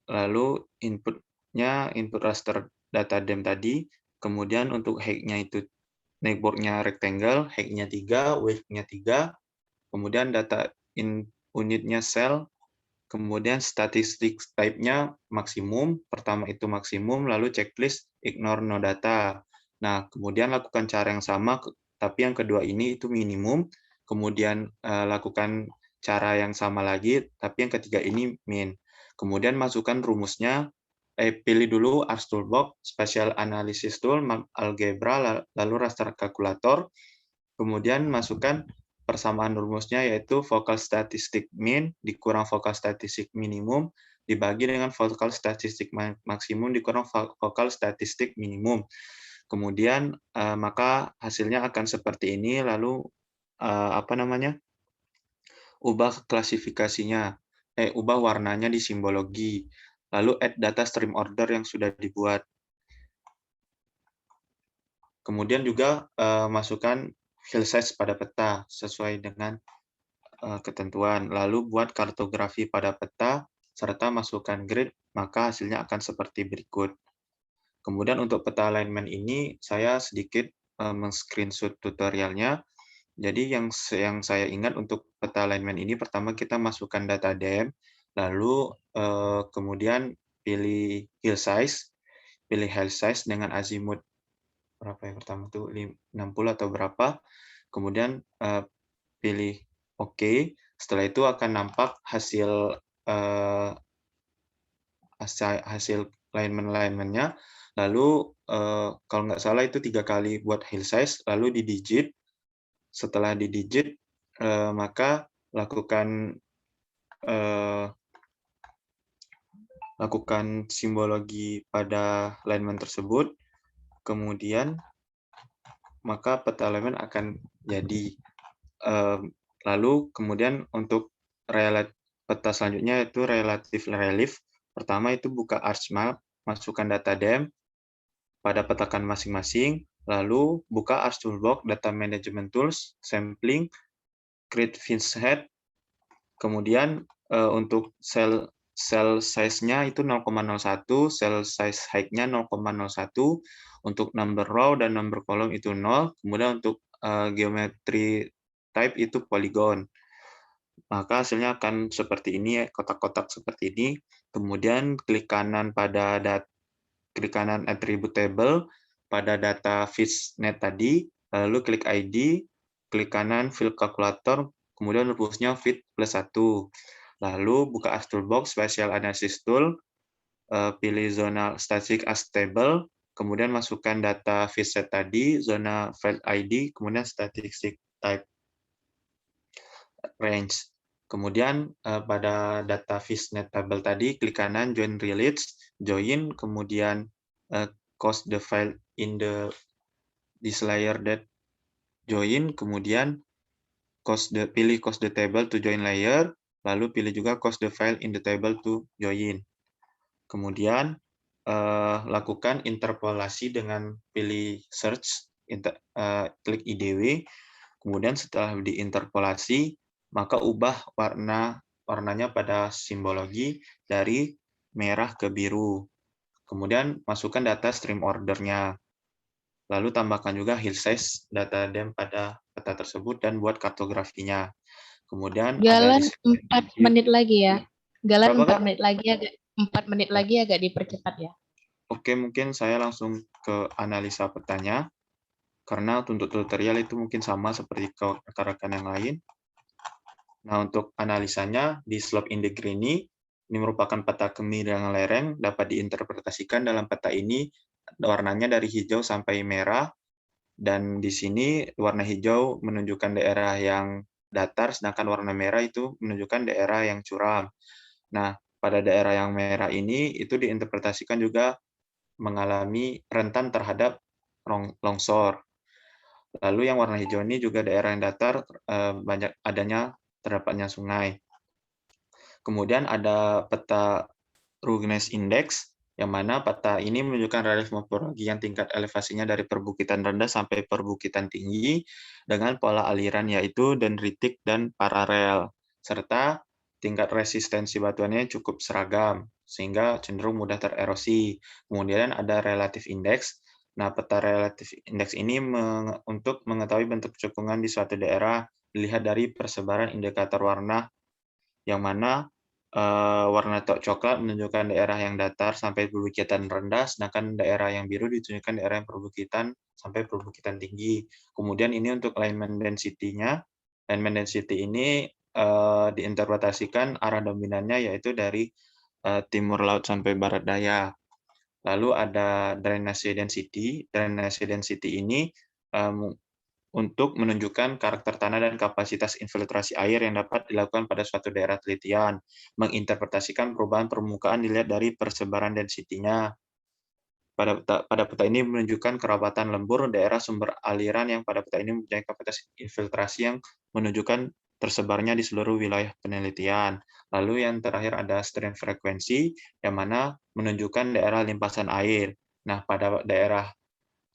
Speaker 9: lalu inputnya input raster data DEM tadi, kemudian untuk height-nya itu neckboard-nya rectangle, height-nya 3, width-nya 3, kemudian data unitnya cell, kemudian statistik type-nya maksimum, pertama itu maksimum, lalu checklist ignore no data. Nah, kemudian lakukan cara yang sama, tapi yang kedua ini itu minimum, kemudian lakukan cara yang sama lagi, tapi yang ketiga ini min. Kemudian masukkan rumusnya, pilih dulu Ars Toolbox, Spatial Analysis Tool, Algebra, lalu raster kalkulator, kemudian masukkan persamaan rumusnya yaitu Focal Statistic Mean dikurang Focal Statistic Minimum dibagi dengan Focal Statistic Maksimum dikurang Focal Statistic Minimum. Kemudian maka hasilnya akan seperti ini, lalu ubah klasifikasinya, ubah warnanya di simbologi, lalu add data stream order yang sudah dibuat. Kemudian juga masukkan hill size pada peta sesuai dengan ketentuan. Lalu buat kartografi pada peta serta masukkan grid, maka hasilnya akan seperti berikut. Kemudian untuk peta alignment ini saya sedikit men-screenshot tutorialnya. Jadi yang saya ingat untuk peta alignment ini, pertama kita masukkan data DEM, lalu kemudian pilih hill size dengan azimut berapa yang pertama itu 60 atau berapa, kemudian pilih OK. Setelah itu akan nampak hasil alignment-nya. Lalu kalau nggak salah itu 3 kali buat hill size, lalu di digit. Setelah di digit, maka lakukan simbologi pada alignment tersebut. Kemudian maka peta alignment akan jadi. Lalu kemudian untuk peta selanjutnya yaitu relative relief. Pertama itu buka ArcMap, masukkan data DEM pada petakan masing-masing, lalu buka Ars Toolbox, Data Management Tools, Sampling, Create Fins Head, kemudian untuk cell size-nya itu 0,01, cell size height-nya 0,01, untuk number row dan number column itu 0, kemudian untuk geometry type itu polygon. Maka hasilnya akan seperti ini, kotak-kotak seperti ini. Kemudian klik kanan attribute table pada data fishnet tadi, lalu klik ID, klik kanan field calculator, kemudian rumusnya fit plus 1. Lalu buka Ars Toolbox, Spatial Analysis Tool, pilih zona static as table, kemudian masukkan data fishnet tadi, zona field ID, kemudian statistic type range. Kemudian pada data fishnet table tadi, klik kanan join relates, join, kemudian cost the file in this layer that join, kemudian pilih cost the table to join layer, lalu pilih juga cost the file in the table to join. Kemudian lakukan interpolasi dengan pilih search, klik IDW, kemudian setelah diinterpolasi, maka ubah warnanya pada simbologi dari merah ke biru. Kemudian masukkan data stream order-nya. Lalu tambahkan juga hill size data DEM pada peta tersebut dan buat kartografinya. Kemudian
Speaker 2: Galan 4 menit lagi ya. Galan
Speaker 9: Berapa,
Speaker 2: 4 menit lagi agak dipercepat ya.
Speaker 9: Oke, mungkin saya langsung ke analisa petanya, karena untuk tutorial itu mungkin sama seperti ke rekan-rekan yang lain. Nah, untuk analisanya di slope index ini merupakan peta kemiringan lereng, dapat diinterpretasikan dalam peta ini warnanya dari hijau sampai merah, dan di sini warna hijau menunjukkan daerah yang datar, sedangkan warna merah itu menunjukkan daerah yang curam. Nah, pada daerah yang merah ini itu diinterpretasikan juga mengalami rentan terhadap longsor. Lalu yang warna hijau ini juga daerah yang datar, banyak adanya terdapatnya sungai. Kemudian ada peta ruggedness index, yang mana peta ini menunjukkan relief morfologi yang tingkat elevasinya dari perbukitan rendah sampai perbukitan tinggi dengan pola aliran yaitu dendritik dan paralel, serta tingkat resistensi batuannya cukup seragam sehingga cenderung mudah tererosi. Kemudian ada relative index. Nah, peta relative index ini untuk mengetahui bentuk cekungan di suatu daerah dilihat dari persebaran indikator warna, yang mana warna coklat menunjukkan daerah yang datar sampai perbukitan rendah, sedangkan daerah yang biru ditunjukkan daerah yang perbukitan sampai perbukitan tinggi. Kemudian ini untuk alignment density-nya. Alignment density ini diinterpretasikan arah dominannya yaitu dari timur laut sampai barat daya. Lalu ada drainage density. Drainage density ini untuk menunjukkan karakter tanah dan kapasitas infiltrasi air yang dapat dilakukan pada suatu daerah telitian. Menginterpretasikan perubahan permukaan dilihat dari persebaran density-nya. Pada peta ini menunjukkan kerapatan lembur daerah sumber aliran yang pada peta ini mempunyai kapasitas infiltrasi yang menunjukkan tersebarnya di seluruh wilayah penelitian. Lalu yang terakhir ada stream frekuensi, yang mana menunjukkan daerah limpasan air. Nah, pada daerah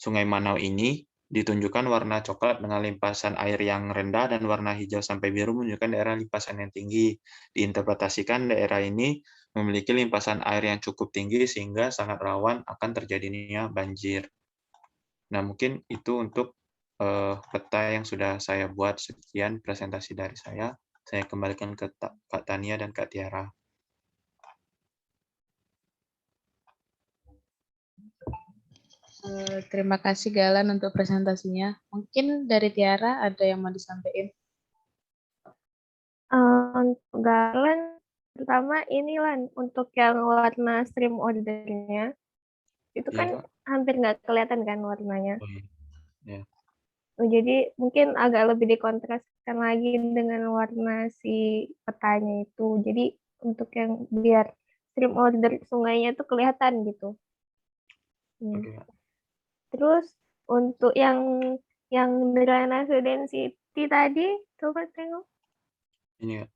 Speaker 9: Sungai Manau ini ditunjukkan warna coklat dengan limpasan air yang rendah dan warna hijau sampai biru menunjukkan daerah limpasan yang tinggi. Diinterpretasikan daerah ini memiliki limpasan air yang cukup tinggi sehingga sangat rawan akan terjadinya banjir. Nah, mungkin itu untuk peta yang sudah saya buat. Sekian presentasi dari saya. Saya kembalikan ke Kak Tania dan Kak Tiara.
Speaker 2: Terima kasih Galan untuk presentasinya. Mungkin dari Tiara ada yang mau disampaikan?
Speaker 5: Untuk Galen, pertama ini Lan, untuk yang warna stream ordernya, itu
Speaker 9: Iya,
Speaker 5: kan
Speaker 9: Kak.
Speaker 5: hampir nggak kelihatan kan warnanya.
Speaker 9: Oh, iya. Ya.
Speaker 5: Jadi mungkin agak lebih dikontraskan lagi dengan warna si petanya itu. Jadi untuk yang biar stream order sungainya itu kelihatan gitu.
Speaker 9: Oke, Kak.
Speaker 5: Terus untuk yang drainase density tadi, coba tengok.
Speaker 9: Ini, Kak.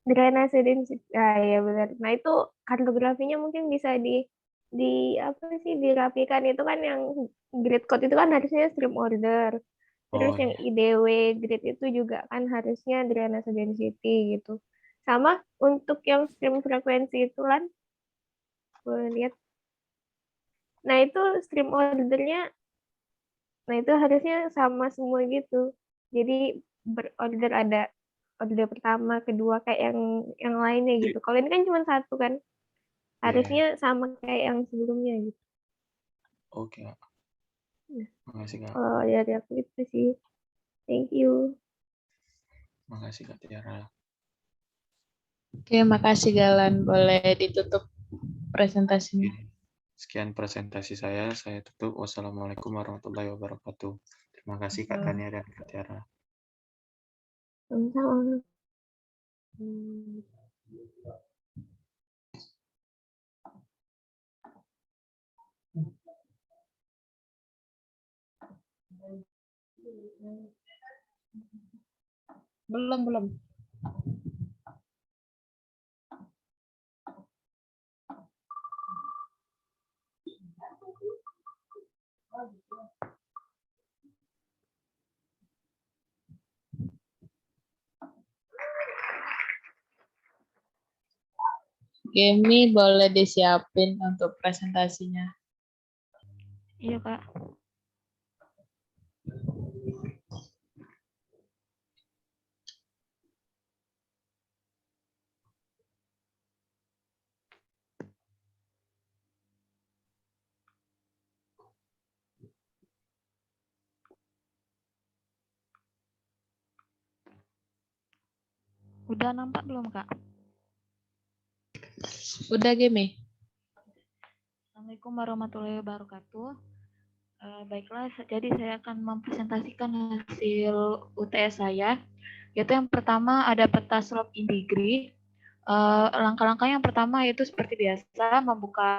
Speaker 5: Drainase density, ya benar. Nah itu kartografinya mungkin bisa di apa sih dirapikan, itu kan yang grid code itu kan harusnya stream order. Terus
Speaker 9: Oh,
Speaker 5: yang
Speaker 9: iya.
Speaker 5: IDW grid itu juga kan harusnya drainase density gitu. Sama untuk yang stream frekuensi itu kan, boleh lihat. Nah itu stream ordernya, nah itu harusnya sama semua gitu. Jadi berorder, ada order pertama, kedua kayak yang lainnya gitu. Kalau ini kan cuma satu kan,
Speaker 9: Iya.
Speaker 5: harusnya sama kayak yang sebelumnya gitu.
Speaker 9: Oke, Kak.
Speaker 5: Nah,
Speaker 9: Makasih, Kak.
Speaker 5: kalau dari aku itu sih. Thank you.
Speaker 9: Makasih, Kak Tiara.
Speaker 2: Oke, makasih Galan. Boleh ditutup presentasinya.
Speaker 9: Oke. Sekian presentasi saya tutup. Wassalamualaikum warahmatullahi wabarakatuh. Terima kasih Kak Tania dan Kak Tiara.
Speaker 5: Sama-sama.
Speaker 2: Belum. Gemi boleh disiapin untuk presentasinya.
Speaker 5: Iya, Kak.
Speaker 2: Udah nampak belum, Kak? Udah, Gemi. Assalamualaikum warahmatullahi wabarakatuh. Baiklah, jadi saya akan mempresentasikan hasil UTS saya. Yaitu yang pertama ada peta slope in degree. Langkah-langkah yang pertama yaitu seperti biasa membuka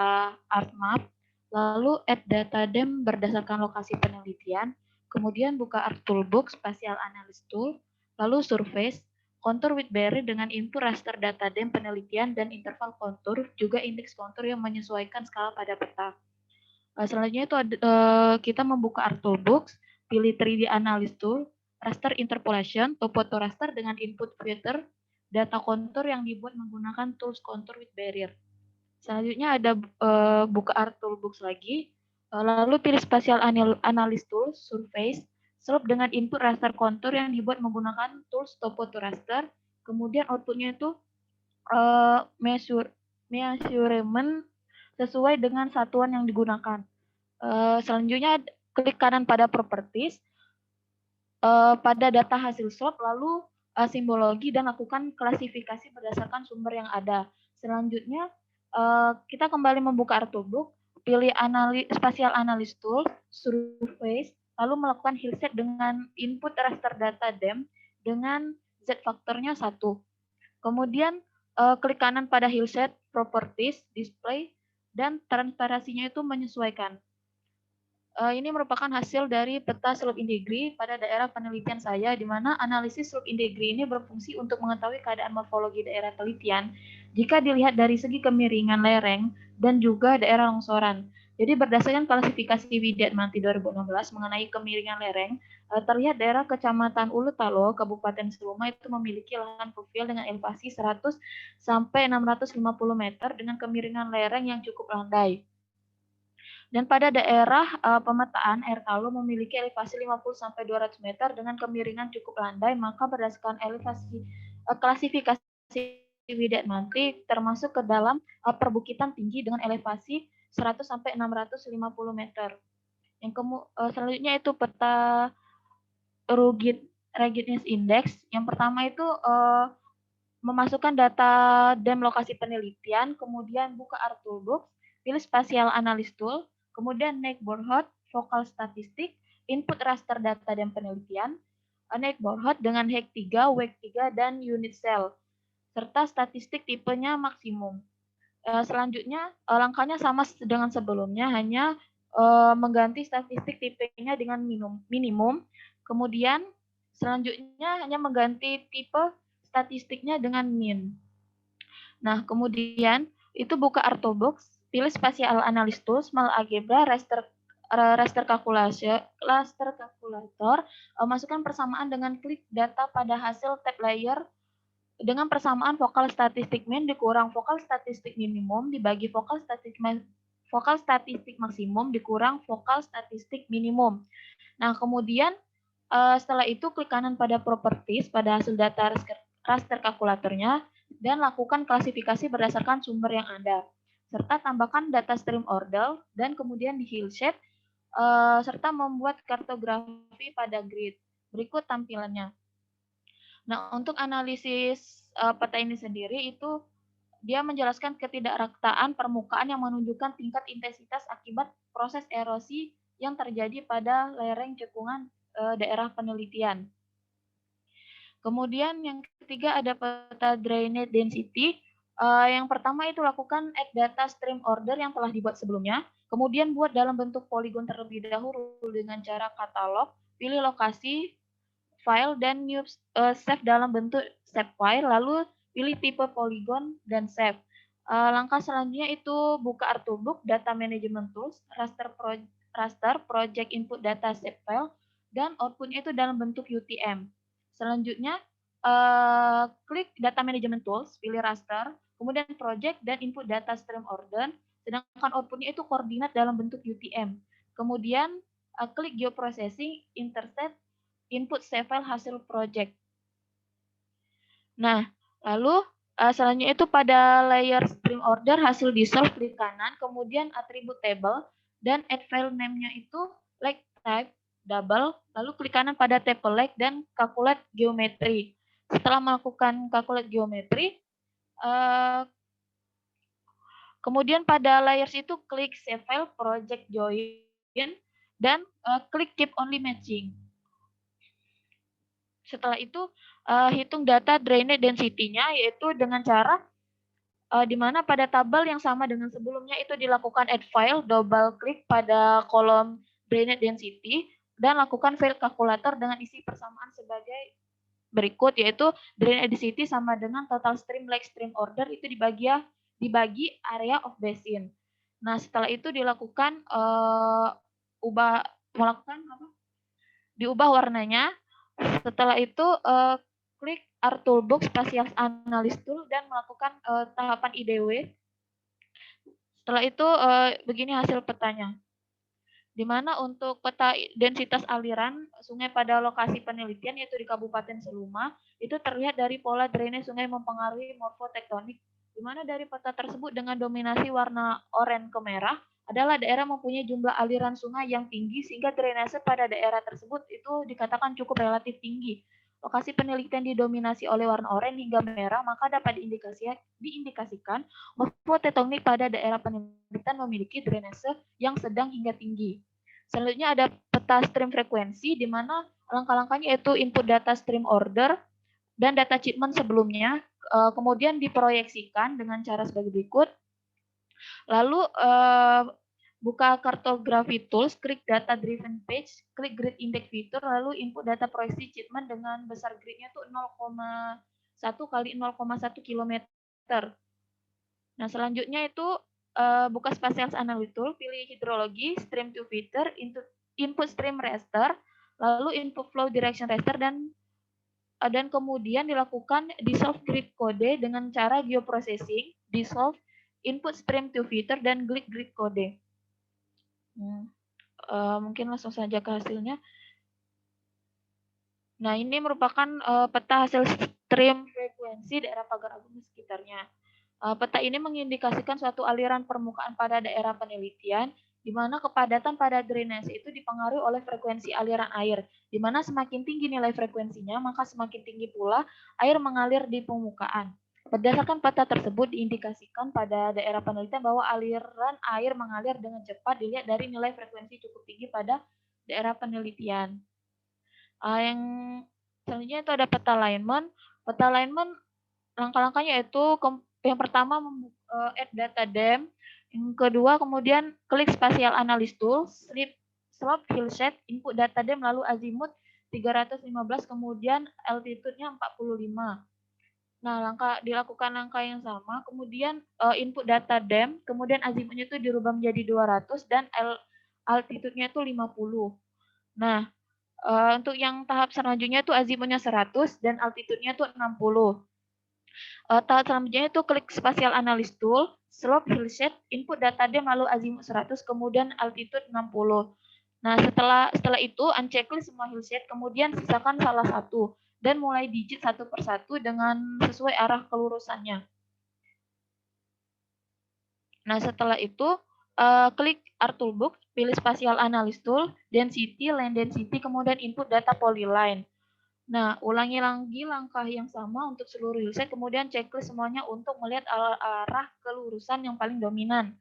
Speaker 2: ArcMap, lalu add data dem berdasarkan lokasi penelitian, kemudian buka ArcToolbox Spatial Analysis Tool, lalu surface, kontur with berry dengan input raster data dem penelitian dan interval kontur, juga indeks kontur yang menyesuaikan skala pada peta. Selanjutnya itu kita membuka ArcToolbox, pilih 3D Analysis Tool, raster interpolation, topoto raster dengan input filter, data kontur yang dibuat menggunakan tools contour with barrier. Selanjutnya ada buka ArcToolbox lagi, lalu pilih Spatial Analysis Tool, surface, slope dengan input raster kontur yang dibuat menggunakan tools topoto raster, kemudian outputnya itu measurement sesuai dengan satuan yang digunakan. Selanjutnya klik kanan pada properties, pada data hasil slope, lalu simbologi dan lakukan klasifikasi berdasarkan sumber yang ada. Selanjutnya kita kembali membuka ArcToolbox, pilih Spatial Analysis Tool, surface, lalu melakukan hillset dengan input raster data dem dengan Z faktornya 1. Kemudian klik kanan pada hillset, properties, display, dan transparansinya itu menyesuaikan. Ini merupakan hasil dari peta slope in degree pada daerah penelitian saya, di mana analisis slope in degree ini berfungsi untuk mengetahui keadaan morfologi daerah penelitian jika dilihat dari segi kemiringan lereng dan juga daerah longsoran. Jadi berdasarkan klasifikasi Widiatmanti 2016 mengenai kemiringan lereng, terlihat daerah Kecamatan Ulutalo, Kabupaten Seluma itu memiliki lahan fluvial dengan elevasi 100 sampai 650 meter dengan kemiringan lereng yang cukup landai. Dan pada daerah pemetaan air Talu memiliki elevasi 50 sampai 200 meter dengan kemiringan cukup landai, maka berdasarkan elevasi klasifikasi Widiatmanti termasuk ke dalam perbukitan tinggi dengan elevasi 100 sampai 650 meter. Yang selanjutnya itu peta ruggedness index. Yang pertama itu memasukkan data dem lokasi penelitian, kemudian buka ArcToolbox, pilih Spatial Analysis Tool, kemudian naik Borhot, vokal statistik, input raster data dan penelitian, naik Borhot dengan HEC 3, WEC 3, dan unit cell, serta statistik tipenya maksimum. Selanjutnya, langkahnya sama dengan sebelumnya, hanya mengganti statistik tipenya dengan minimum, kemudian selanjutnya hanya mengganti tipe statistiknya dengan min. Nah, kemudian itu buka ArcToolbox, pilih Spatial Analysis Tool, Small Algebra, raster calculator, masukkan persamaan dengan klik data pada hasil tab layer dengan persamaan vokal statistik min dikurang vokal statistik minimum dibagi vokal statistik maksimum dikurang vokal statistik minimum. Nah, kemudian setelah itu klik kanan pada properties pada hasil data raster kalkulatornya dan lakukan klasifikasi berdasarkan sumber yang ada, serta tambahkan data stream order dan kemudian di hillset, serta membuat kartografi pada grid. Berikut tampilannya. Nah, untuk analisis peta ini sendiri itu dia menjelaskan ketidakraktaan permukaan yang menunjukkan tingkat intensitas akibat proses erosi yang terjadi pada lereng cekungan daerah penelitian. Kemudian yang ketiga ada peta drainage density. Yang pertama itu lakukan add data stream order yang telah dibuat sebelumnya. Kemudian buat dalam bentuk poligon terlebih dahulu dengan cara katalog, pilih lokasi, file, dan new save dalam bentuk save file, lalu pilih tipe poligon dan save. Langkah selanjutnya itu buka ArcToolbox, Data Management Tools, raster project input data save file, dan outputnya itu dalam bentuk UTM. Selanjutnya, klik Data Management Tools, pilih raster, kemudian project dan input data stream order, sedangkan outputnya itu koordinat dalam bentuk UTM. Kemudian, klik Geoprocessing, intercept, input save file hasil project. Nah, lalu selanjutnya itu pada layer stream order hasil dissolve klik kanan, kemudian atribut table, dan add file name-nya itu like type, double, lalu klik kanan pada table like dan calculate geometry. Setelah melakukan calculate geometry, kemudian pada layers itu klik save file, project join, dan klik keep only matching. Setelah itu hitung data drainage density-nya, yaitu dengan cara di mana pada tabel yang sama dengan sebelumnya itu dilakukan add file, double klik pada kolom drainage density, dan lakukan file calculator dengan isi persamaan sebagai berikut, yaitu drainage density sama dengan total stream like stream order itu dibagi area of basin. Nah, setelah itu dilakukan diubah warnanya. Setelah itu klik R Toolbox Spatial Analysis Tool dan melakukan tahapan IDW. Setelah itu begini hasil petanya. Di mana untuk peta densitas aliran sungai pada lokasi penelitian yaitu di Kabupaten Seluma, itu terlihat dari pola drainase sungai mempengaruhi morfotektonik, di mana dari peta tersebut dengan dominasi warna oranye ke merah adalah daerah mempunyai jumlah aliran sungai yang tinggi sehingga drainase pada daerah tersebut itu dikatakan cukup relatif tinggi. Lokasi penelitian didominasi oleh warna oranye hingga merah, maka dapat diindikasikan morfotektonik pada daerah penelitian memiliki drainase yang sedang hingga tinggi. Selanjutnya ada peta stream frekuensi, di mana langkah-langkahnya yaitu input data stream order dan data treatment sebelumnya, kemudian diproyeksikan dengan cara sebagai berikut. Lalu buka kartografi tools, klik data driven page, klik grid index feature, lalu input data proyeksi treatment dengan besar gridnya itu 0,1 kali 0,1 km. Nah, selanjutnya itu buka spatial analysis tool, pilih hidrologi, stream to feature, input stream raster, lalu input flow direction raster, dan kemudian dilakukan dissolve grid code dengan cara geoprocessing, dissolve, input stream to feature, dan klik grid code. Mungkin langsung saja ke hasilnya. Nah, ini merupakan peta hasil stream frekuensi daerah Pagar Agung dan sekitarnya. Peta ini mengindikasikan suatu aliran permukaan pada daerah penelitian, di mana kepadatan pada drainase itu dipengaruhi oleh frekuensi aliran air, di mana semakin tinggi nilai frekuensinya, maka semakin tinggi pula air mengalir di permukaan. Berdasarkan peta tersebut diindikasikan pada daerah penelitian bahwa aliran air mengalir dengan cepat dilihat dari nilai frekuensi cukup tinggi pada daerah penelitian. Yang selanjutnya itu ada peta alignment. Peta alignment langkah-langkahnya yaitu yang pertama add data dam, yang kedua kemudian klik spatial analysis tool, slope hillside, input data dam, lalu azimuth 315, kemudian altitude-nya 45. Nah, dilakukan langkah yang sama, kemudian input data dam, kemudian azimuthnya itu dirubah menjadi 200 dan altitude-nya itu 50. Nah, untuk yang tahap selanjutnya itu azimuthnya 100 dan altitude-nya itu 60. Tahap selanjutnya itu klik spatial analysis tool, slope hillside, input data dam, lalu azimuth 100, kemudian altitude 60. Nah, setelah itu unchecklist semua hillside, kemudian sisakan salah satu dan mulai digit satu persatu dengan sesuai arah kelurusannya. Nah, setelah itu klik R Toolbox, pilih spatial analysis tool, density, line density, kemudian input data polyline. Nah, ulangi lagi langkah yang sama untuk seluruh hillside, kemudian checklist semuanya untuk melihat arah kelurusan yang paling dominan.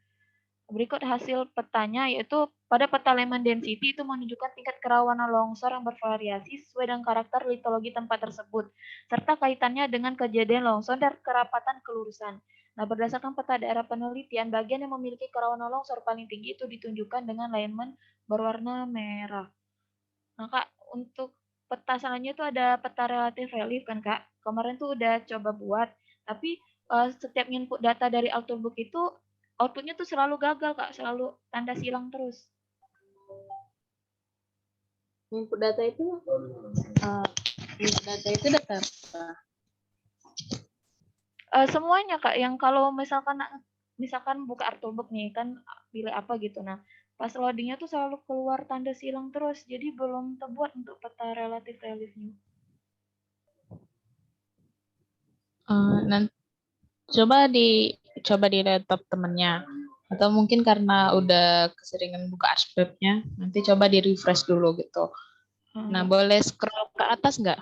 Speaker 2: Berikut hasil petanya, yaitu pada peta alignment density itu menunjukkan tingkat kerawanan longsor yang bervariasi sesuai dengan karakter litologi tempat tersebut, serta kaitannya dengan kejadian longsor dan kerapatan kelurusan. Nah, berdasarkan peta daerah penelitian, bagian yang memiliki kerawanan longsor paling tinggi itu ditunjukkan dengan alignment berwarna merah. Nah, Kak, untuk peta selanjutnya itu ada peta relatif relief kan, Kak? Kemarin tuh udah coba buat, tapi setiap input data dari Ultrabook itu outputnya tuh selalu gagal, Kak, selalu tanda silang terus. Input data itu data apa? Semuanya, Kak, yang kalau misalkan buka Ultrabook nih kan pilih apa gitu, nah pas loadingnya tuh selalu keluar tanda silang terus, jadi belum terbuat untuk peta relatif reliefnya.
Speaker 10: Nanti coba di laptop temennya, atau mungkin karena udah keseringan buka Archbab-nya, nanti coba di refresh dulu gitu. Nah, boleh scroll ke atas nggak?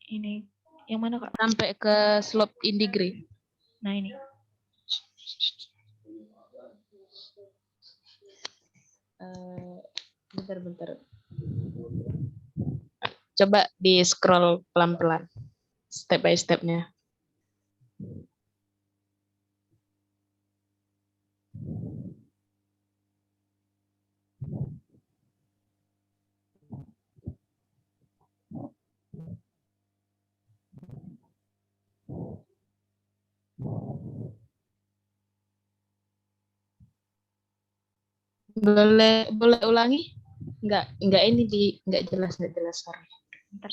Speaker 2: Ini yang mana Kak?
Speaker 10: sampai ke slope in degree.
Speaker 2: Nah ini.
Speaker 10: Bentar. Coba di scroll pelan-pelan, step by step-nya. Boleh ulangi? Enggak ini enggak jelas sorry.
Speaker 2: Bentar.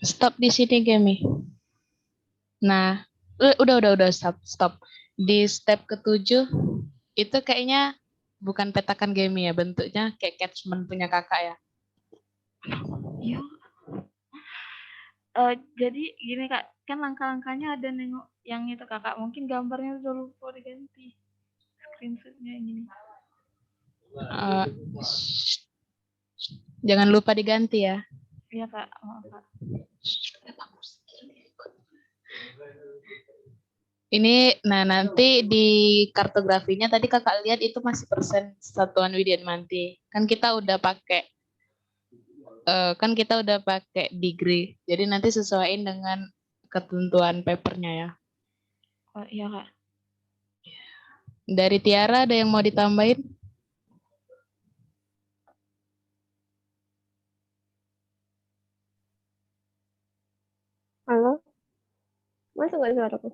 Speaker 10: Stop di sini, Gemi. Nah, udah stop. Di step ke-7 itu kayaknya bukan petakan Gemi ya, bentuknya kayak catchment punya kakak ya.
Speaker 2: Iya. Jadi gini Kak, kan langkah-langkahnya ada nengok yang itu Kakak, mungkin gambarnya udah lupa diganti. Screenshotnya yang ini.
Speaker 10: Jangan lupa diganti ya.
Speaker 2: Iya Kak, maaf Kak.
Speaker 10: Ini, nah nanti di kartografinya tadi kakak lihat itu masih persen satuan Widianmanti. Kan kita udah pakai degree. Jadi nanti sesuaiin dengan ketentuan papernya ya.
Speaker 2: Oh iya Kak.
Speaker 10: Dari Tiara ada yang mau ditambahin?
Speaker 5: Halo? Masuk nggak suaraku?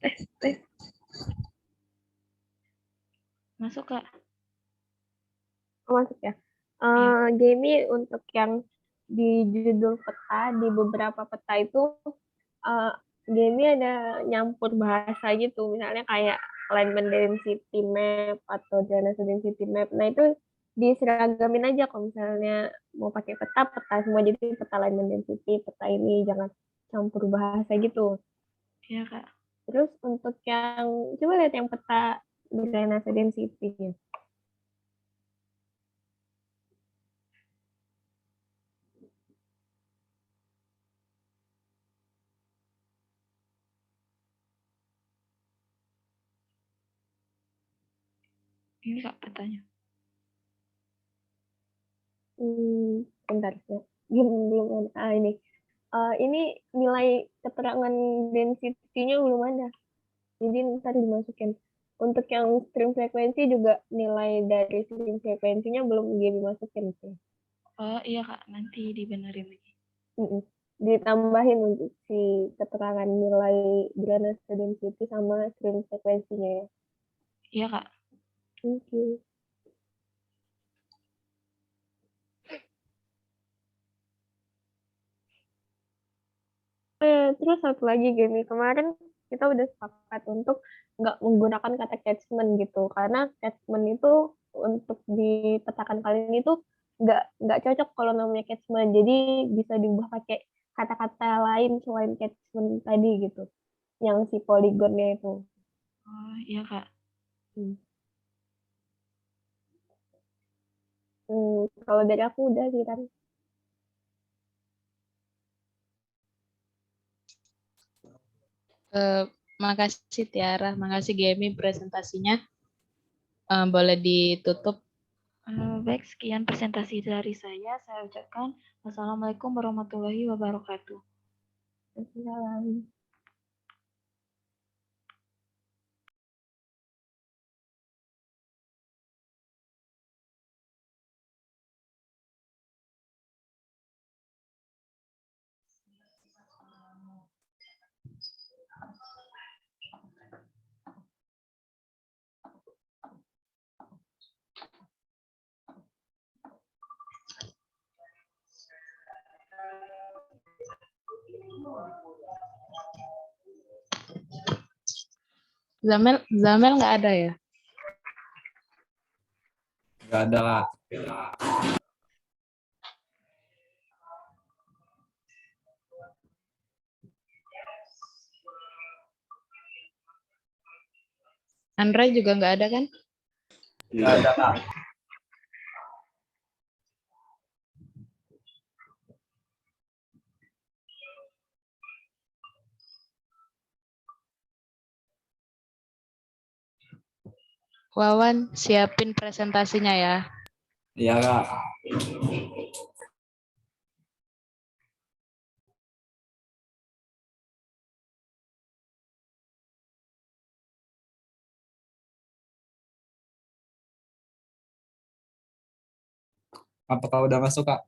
Speaker 5: Tes.
Speaker 2: Masuk Kak.
Speaker 5: Oh, masuk ya. Jamie, untuk yang di judul peta, di beberapa peta itu Jamie ada nyampur bahasa gitu, misalnya kayak alignment density map atau drainage density map. Nah itu diseragamin aja kalau misalnya mau pakai peta semua, jadi peta alignment density, peta ini jangan campur bahasa gitu.
Speaker 2: Iya Kak.
Speaker 5: Terus untuk yang coba lihat yang peta drainage density ya.
Speaker 2: Ini Kak petanya.
Speaker 5: Bentar ya. Belum ini. Ini nilai keterangan density-nya belum ada. Jadi ntar dimasukin. Untuk yang stream frekuensi juga nilai dari stream frekuensinya belum dia dimasukin sih.
Speaker 2: Oh iya Kak, nanti dibenerin lagi.
Speaker 5: Ditambahin untuk si keterangan nilai drainage density sama stream frekuensinya ya.
Speaker 2: Iya Kak.
Speaker 5: Thank you. Terus satu lagi gini, kemarin kita udah sepakat untuk nggak menggunakan kata catchment gitu, karena catchment itu untuk dipetakan kali ini tuh nggak cocok kalau namanya catchment, jadi bisa diubah pakai kata-kata lain selain catchment tadi gitu, yang si poligonnya itu.
Speaker 2: Oh iya Kak.
Speaker 5: Kalau dari aku udah sih kan.
Speaker 10: Makasih Tiara, makasih Gemi presentasinya. Boleh ditutup.
Speaker 2: Baik, sekian presentasi dari saya. Saya ucapkan wassalamualaikum warahmatullahi wabarakatuh.
Speaker 5: Assalamualaikum.
Speaker 10: Zamel nggak ada ya?
Speaker 4: Nggak ada, Kak.
Speaker 10: Andra juga nggak ada kan?
Speaker 4: Nggak ada, Kak.
Speaker 10: Wawan, siapin presentasinya ya.
Speaker 4: Iya, Kak. Apakah udah masuk, Kak?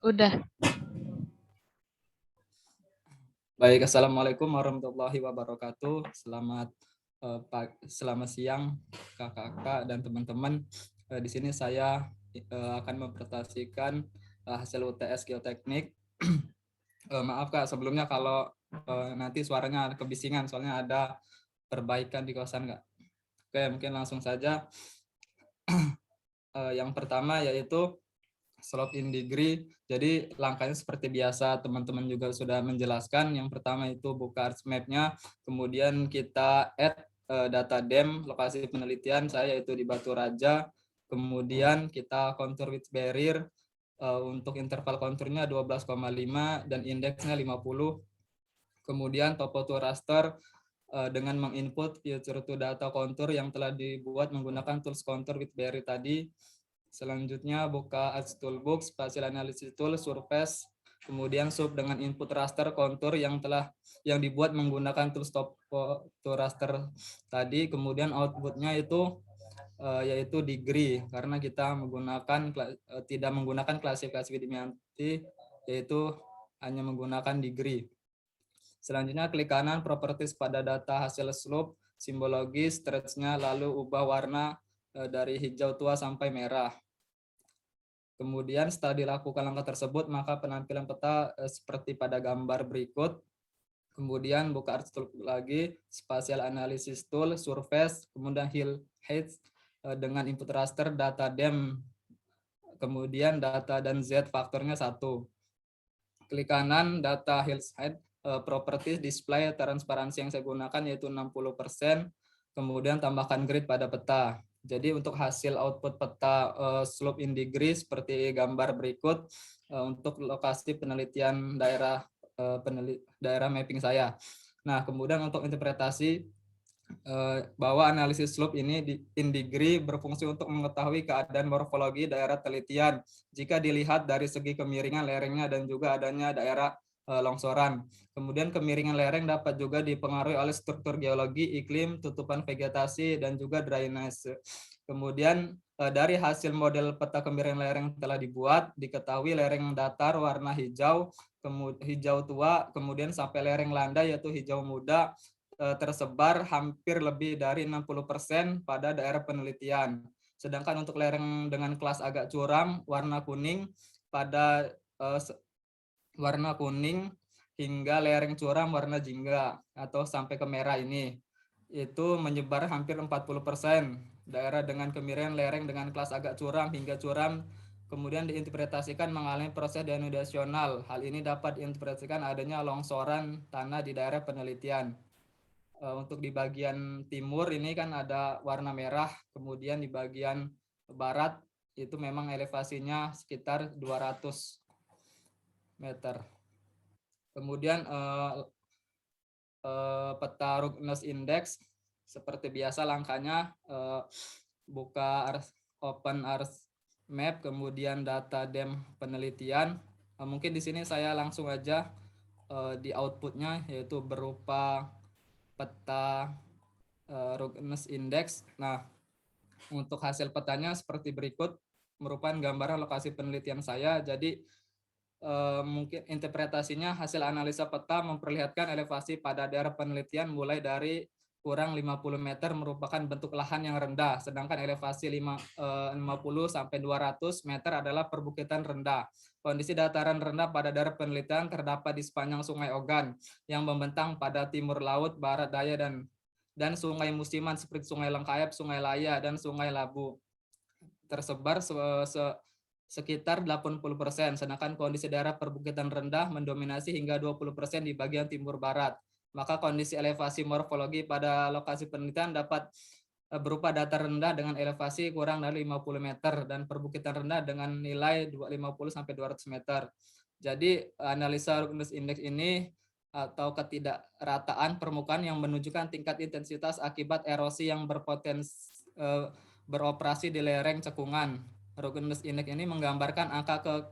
Speaker 10: Udah.
Speaker 4: Baik, Assalamualaikum warahmatullahi wabarakatuh. Selamat siang kakak-kakak dan teman-teman. Di sini saya akan mempresentasikan hasil UTS Geoteknik. Maaf Kak, sebelumnya kalau nanti suaranya kebisingan, soalnya ada perbaikan di kosan Kak. Oke, mungkin langsung saja. Yang pertama yaitu slope in degree. Jadi langkahnya seperti biasa, teman-teman juga sudah menjelaskan. Yang pertama itu buka ArcMap-nya, kemudian kita add data DEM, lokasi penelitian saya yaitu di Batu Raja, kemudian kita contour width barrier, untuk interval konturnya 12,5 dan indeksnya 50. Kemudian topo to raster dengan menginput future to data kontur yang telah dibuat menggunakan tools contour width barrier tadi. Selanjutnya buka Ads Toolbook, Spatial Analysis Tool, Surface, kemudian sub dengan input raster kontur yang dibuat menggunakan tools topo to raster tadi. Kemudian outputnya itu yaitu degree, karena kita tidak menggunakan klasifikasi Widianti, yaitu hanya menggunakan degree. Selanjutnya klik kanan properties pada data hasil slope, simbologi, stretch-nya, lalu ubah warna dari hijau tua sampai merah. Kemudian setelah dilakukan langkah tersebut, maka penampilan peta seperti pada gambar berikut. Kemudian buka Arts Tool lagi, Spatial Analysis Tool, Surface, kemudian Hill Height dengan input raster, data DEM, kemudian data dan Z faktornya 1. Klik kanan, data Hill Height, properties display transparansi yang saya gunakan yaitu 60%, kemudian tambahkan grid pada peta. Jadi untuk hasil output peta slope in degree seperti gambar berikut untuk lokasi penelitian daerah mapping saya. Nah, kemudian untuk interpretasi bahwa analisis slope ini in degree berfungsi untuk mengetahui keadaan morfologi daerah telitian jika dilihat dari segi kemiringan lerengnya dan juga adanya daerah longsoran. Kemudian kemiringan lereng dapat juga dipengaruhi oleh struktur geologi, iklim, tutupan vegetasi, dan juga drainase. Kemudian dari hasil model peta kemiringan lereng telah dibuat, diketahui lereng datar warna hijau, hijau tua, kemudian sampai lereng landai yaitu hijau muda, tersebar hampir lebih dari 60% pada daerah penelitian. Sedangkan untuk lereng dengan kelas agak curam, warna kuning warna kuning hingga lereng curam warna jingga atau sampai ke merah ini, itu menyebar hampir 40%. Daerah dengan kemiringan lereng dengan kelas agak curam hingga curam kemudian diinterpretasikan mengalami proses denudasional. Hal ini dapat diinterpretasikan adanya longsoran tanah di daerah penelitian. Untuk di bagian timur ini kan ada warna merah, kemudian di bagian barat itu memang elevasinya sekitar 200 meter. Kemudian peta ruggedness index seperti biasa langkahnya buka open ArcMap, kemudian data DEM penelitian. Mungkin di sini saya langsung aja di outputnya yaitu berupa peta ruggedness index. Nah, untuk hasil petanya seperti berikut, merupakan gambaran lokasi penelitian saya. Jadi mungkin interpretasinya hasil analisa peta memperlihatkan elevasi pada daerah penelitian mulai dari kurang 50 meter merupakan bentuk lahan yang rendah, sedangkan elevasi 50 sampai 200 meter adalah perbukitan rendah. Kondisi dataran rendah pada daerah penelitian terdapat di sepanjang Sungai Ogan yang membentang pada timur laut, barat daya, dan sungai musiman seperti Sungai Lengkayap, Sungai Laya, dan Sungai Labu tersebar sekitar 80%, sedangkan kondisi daerah perbukitan rendah mendominasi hingga 20% di bagian timur barat. Maka kondisi elevasi morfologi pada lokasi penelitian dapat berupa datar rendah dengan elevasi kurang dari 50 meter dan perbukitan rendah dengan nilai 50 sampai 200 meter. Jadi analisa ruggedness index ini atau ketidakrataan permukaan yang menunjukkan tingkat intensitas akibat erosi yang berpotensi beroperasi di lereng cekungan. Ruggedness index ini menggambarkan angka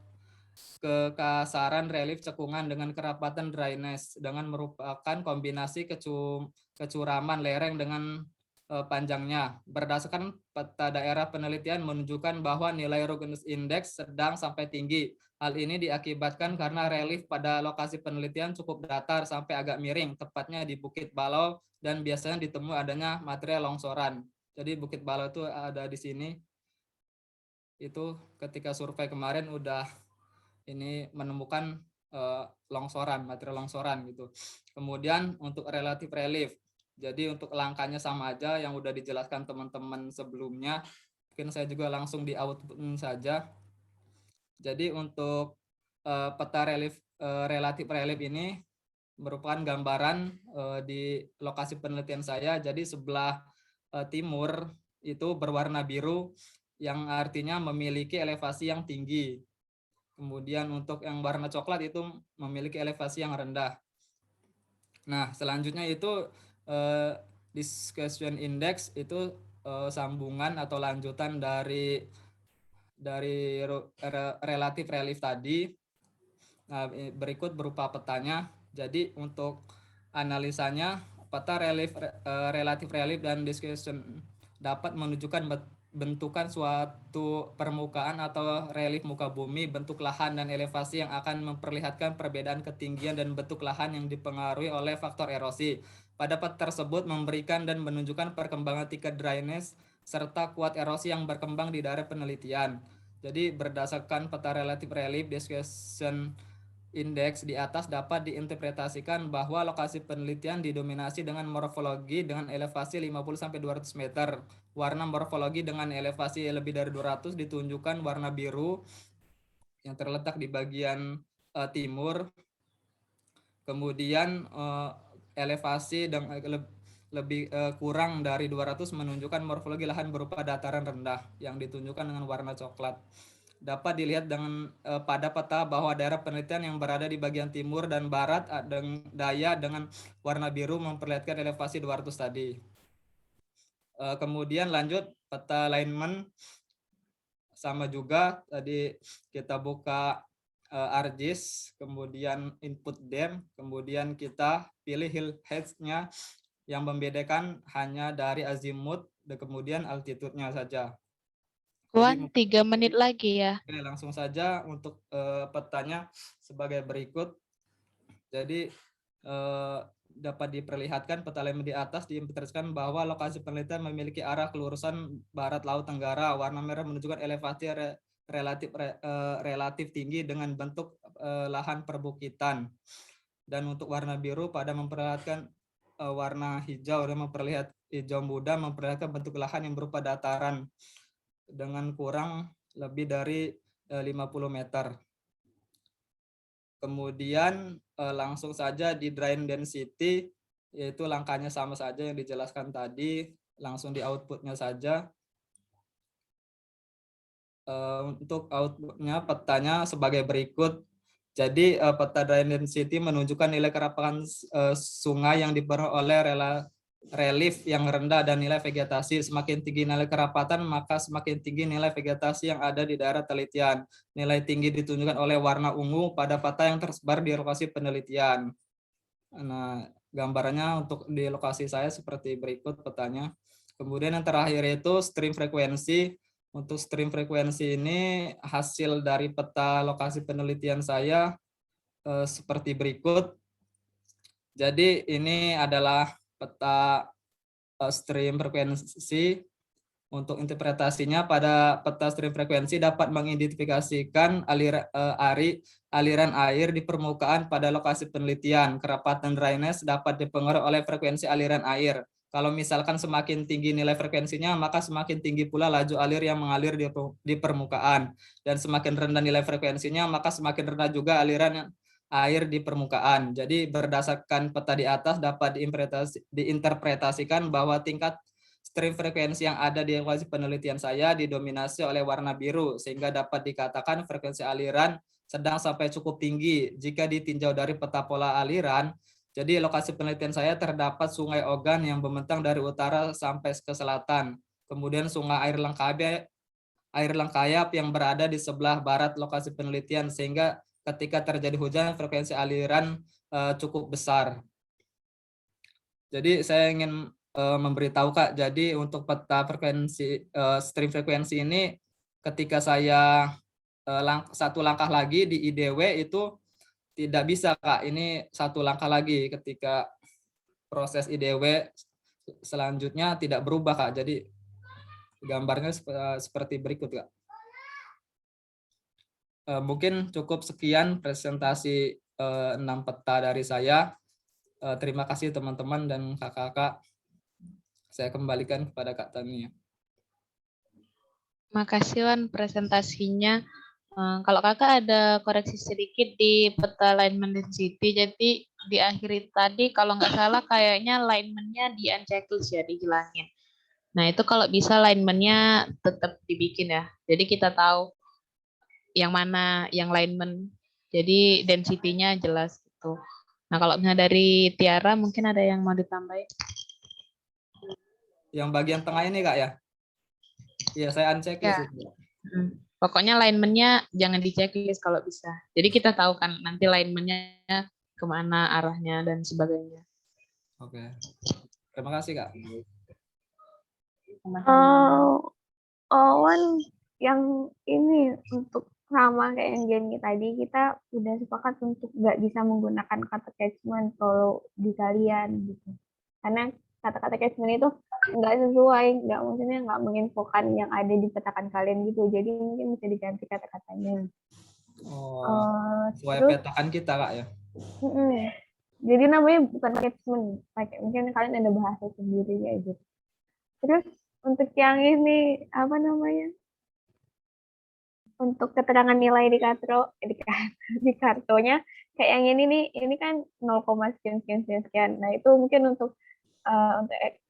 Speaker 4: kekasaran relief cekungan dengan kerapatan dryness dengan merupakan kombinasi kecuraman lereng dengan panjangnya. Berdasarkan peta daerah penelitian menunjukkan bahwa nilai ruggedness index sedang sampai tinggi. Hal ini diakibatkan karena relief pada lokasi penelitian cukup datar sampai agak miring, tepatnya di Bukit Balau, dan biasanya ditemui adanya material longsoran. Jadi Bukit Balau itu ada di sini. Itu ketika survei kemarin udah ini menemukan longsoran, material longsoran gitu. Kemudian untuk relatif relief. Jadi untuk langkahnya sama aja yang udah dijelaskan teman-teman sebelumnya. Mungkin saya juga langsung di output saja. Jadi untuk peta relatif relief ini merupakan gambaran di lokasi penelitian saya. Jadi sebelah timur itu berwarna biru yang artinya memiliki elevasi yang tinggi. Kemudian untuk yang warna coklat itu memiliki elevasi yang rendah. Nah, selanjutnya itu discussion index itu sambungan atau lanjutan dari relatif relief tadi. Nah, berikut berupa petanya. Jadi untuk analisanya peta relatif relief dan discussion dapat menunjukkan bentukan suatu permukaan atau relief muka bumi, bentuk lahan dan elevasi yang akan memperlihatkan perbedaan ketinggian dan bentuk lahan yang dipengaruhi oleh faktor erosi. Pada peta tersebut memberikan dan menunjukkan perkembangan tingkat dryness serta kuat erosi yang berkembang di daerah penelitian. Jadi berdasarkan peta relatif relief discussion index di atas dapat diinterpretasikan bahwa lokasi penelitian didominasi dengan morfologi dengan elevasi 50-200 meter. Warna morfologi dengan elevasi lebih dari 200 ditunjukkan warna biru yang terletak di bagian timur. Kemudian elevasi lebih kurang dari 200 menunjukkan morfologi lahan berupa dataran rendah yang ditunjukkan dengan warna coklat. Dapat dilihat pada peta bahwa daerah penelitian yang berada di bagian timur dan barat daya dengan warna biru memperlihatkan elevasi 200 tadi. Kemudian lanjut peta alignment sama juga tadi kita buka ArcGIS, kemudian input DEM, kemudian kita pilih hillheads-nya yang membedakan hanya dari azimut dan kemudian altitude-nya saja.
Speaker 10: 3 menit lagi ya.
Speaker 4: Oke, langsung saja untuk petanya sebagai berikut. Jadi dapat diperlihatkan peta alignment di atas diinterpretasikan bahwa lokasi penelitian memiliki arah kelurusan barat laut tenggara. Warna merah menunjukkan elevasi relatif tinggi dengan bentuk lahan perbukitan. Dan untuk warna biru pada memperlihatkan warna hijau dan memperlihat hijau muda memperlihatkan bentuk lahan yang berupa dataran dengan kurang lebih dari 50 meter. Kemudian langsung saja di drain density, yaitu langkahnya sama saja yang dijelaskan tadi, langsung di outputnya saja. Untuk outputnya petanya sebagai berikut. Jadi peta drain density menunjukkan nilai kerapatan sungai yang diperoleh oleh relief yang rendah dan nilai vegetasi. Semakin tinggi nilai kerapatan, maka semakin tinggi nilai vegetasi yang ada di daerah penelitian. Nilai tinggi ditunjukkan oleh warna ungu pada peta yang tersebar di lokasi penelitian. Nah, gambarannya untuk di lokasi saya seperti berikut petanya. Kemudian yang terakhir itu stream frekuensi. Untuk stream frekuensi ini hasil dari peta lokasi penelitian saya seperti berikut. Jadi ini adalah peta stream frekuensi. Untuk interpretasinya, pada peta stream frekuensi dapat mengidentifikasikan aliran air di permukaan pada lokasi penelitian. Kerapatan dryness dapat dipengaruhi oleh frekuensi aliran air. Kalau misalkan semakin tinggi nilai frekuensinya, maka semakin tinggi pula laju alir yang mengalir di permukaan. Dan semakin rendah nilai frekuensinya, maka semakin rendah juga aliran air di permukaan. Jadi berdasarkan peta di atas dapat diinterpretasikan bahwa tingkat stream frekuensi yang ada di lokasi penelitian saya didominasi oleh warna biru, sehingga dapat dikatakan frekuensi aliran sedang sampai cukup tinggi. Jika ditinjau dari peta pola aliran, jadi lokasi penelitian saya terdapat Sungai Ogan yang membentang dari utara sampai ke selatan. Kemudian Sungai Air Lengkayap yang berada di sebelah barat lokasi penelitian, sehingga ketika terjadi hujan frekuensi aliran cukup besar. Jadi saya ingin memberitahu Kak, jadi untuk peta frekuensi stream frekuensi ini, ketika saya satu langkah lagi di IDW itu tidak bisa Kak, ini satu langkah lagi ketika proses IDW selanjutnya tidak berubah Kak, jadi gambarnya seperti berikut Kak. Mungkin cukup sekian presentasi 6 peta dari saya. Terima kasih teman-teman dan kakak-kakak. Saya kembalikan kepada Kak Tania.
Speaker 10: Makasih Wan presentasinya. Kalau kakak ada koreksi sedikit di peta alignment density, jadi di akhir tadi kalau nggak salah kayaknya alignment-nya di unchecklist ya, dihilangin. Nah itu kalau bisa alignment-nya tetap dibikin ya, jadi kita tahu yang mana yang alignment, jadi density-nya jelas gitu. Nah kalau misalnya dari Tiara mungkin ada yang mau ditambahin?
Speaker 4: Yang bagian tengah ini Kak ya? Iya saya unchecklist.
Speaker 10: Ya. Pokoknya alignment-nya jangan di checklist kalau bisa. Jadi kita tahu kan nanti alignment-nya kemana arahnya dan sebagainya.
Speaker 4: Oke. Terima kasih Kak.
Speaker 5: Wan, yang ini untuk sama kayak yang Jenny tadi, kita udah sepakat untuk nggak bisa menggunakan kata catchment kalau di kalian gitu. Karena kata-kata catchment itu nggak sesuai, maksudnya nggak menginfokan yang ada di petakan kalian gitu. Jadi mungkin bisa diganti kata-katanya.
Speaker 4: Sesuai petakan kita Kak ya.
Speaker 5: Jadi namanya bukan catchment, mungkin kalian ada bahasa sendiri ya gitu. Terus untuk yang ini apa namanya? Untuk keterangan nilai di kartonya kayak yang ini nih, ini kan 0, sekian. Nah itu mungkin untuk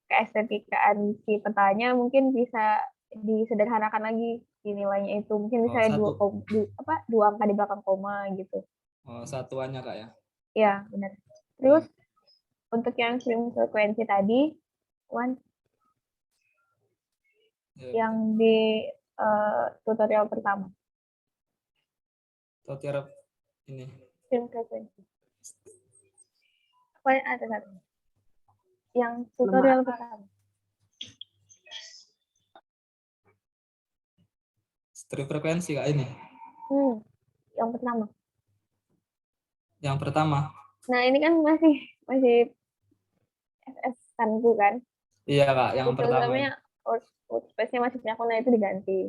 Speaker 5: keestetikaan si petanya mungkin bisa disederhanakan lagi di nilainya itu, mungkin bisa dua angka di belakang koma gitu.
Speaker 4: Satuannya Kak ya?
Speaker 5: Iya benar. Terus untuk yang stream frekuensi tadi, Wan, yang di tutorial pertama.
Speaker 4: Tutorial ini.
Speaker 5: Stream frekuensi. Apa ada satu? Yang tutorial pertama.
Speaker 4: Stream frekuensi Kak ini?
Speaker 5: Yang pertama.
Speaker 4: Yang pertama.
Speaker 5: Nah ini kan masih SS Sanbu kan?
Speaker 4: Iya Kak, yang pertama.
Speaker 5: Namanya workspace-nya masih punya aku, nah itu diganti.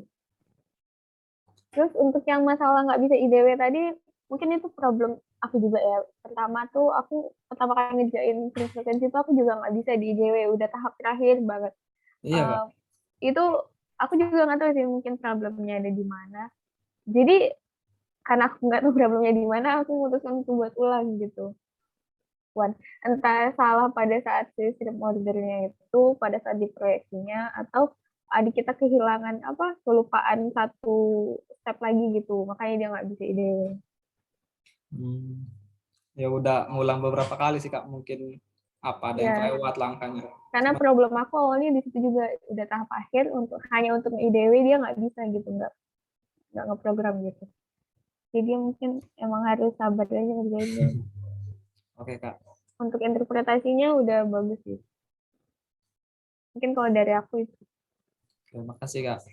Speaker 5: Terus untuk yang masalah nggak bisa IDW tadi, mungkin itu problem aku juga ya. Pertama tuh aku pertama kali ngerjain stream frekuensi itu aku juga nggak bisa di IDW, udah tahap terakhir banget.
Speaker 4: Iya Kak.
Speaker 5: Itu aku juga nggak tahu sih mungkin problemnya ada di mana. Jadi karena aku nggak tahu problemnya di mana, aku memutuskan untuk buat ulang gitu. Entah salah pada saat sistem ordernya itu, pada saat diproyeksinya, atau adik kita kehilangan kelupaan satu step lagi gitu, makanya dia nggak bisa ide.
Speaker 4: Ya udah ngulang beberapa kali sih Kak, mungkin ada yang kelewat langkahnya.
Speaker 5: Karena problem aku awalnya di situ juga udah tahap akhir hanya untuk IDW dia nggak bisa gitu, nggak ngeprogram gitu. Jadi mungkin emang harus sabar aja ngerjainnya.
Speaker 4: Oke Kak.
Speaker 5: Untuk interpretasinya udah bagus sih. Mungkin kalau dari aku itu.
Speaker 4: Terima kasih Kak.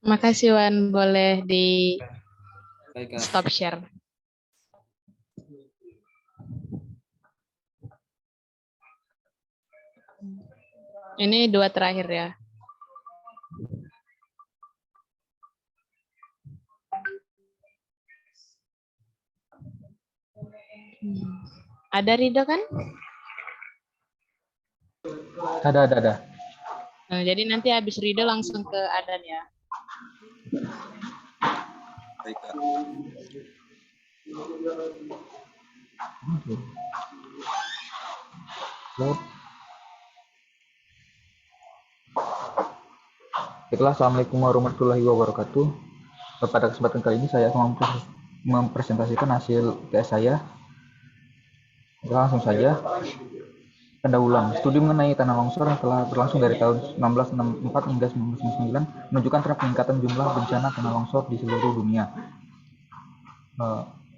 Speaker 10: Makasih Wan, boleh di stop share. Ini 2 terakhir ya. Ada Rido kan?
Speaker 1: Ada.
Speaker 10: Nah, jadi nanti habis Rido langsung ke Adan ya.
Speaker 9: Baik, Kak.
Speaker 11: Baiklah, Assalamualaikum warahmatullahi wabarakatuh. Pada kesempatan kali ini saya akan mempresentasikan hasil UTS saya. Langsung saja. Pendahuluan, studi mengenai tanah longsor yang telah berlangsung dari tahun 1964 hingga 1999 menunjukkan tren peningkatan jumlah bencana tanah longsor di seluruh dunia.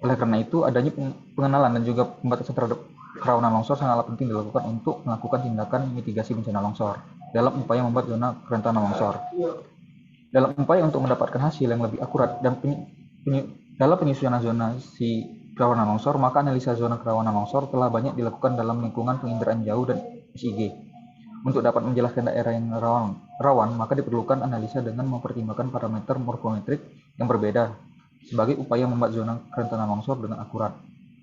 Speaker 11: Oleh karena itu, adanya pengenalan dan juga pembatasan terhadap kerawanan longsor sangatlah penting dilakukan untuk melakukan tindakan mitigasi bencana longsor dalam upaya membuat zona kerentanan longsor. Dalam upaya untuk mendapatkan hasil yang lebih akurat dan dalam penyusunan zonasi kerawanan longsor, maka analisa zona kerawanan longsor telah banyak dilakukan dalam lingkungan penginderaan jauh dan SIG. Untuk dapat menjelaskan daerah yang rawan, maka diperlukan analisa dengan mempertimbangkan parameter morfometrik yang berbeda sebagai upaya membuat zona kerentanan longsor dengan akurat.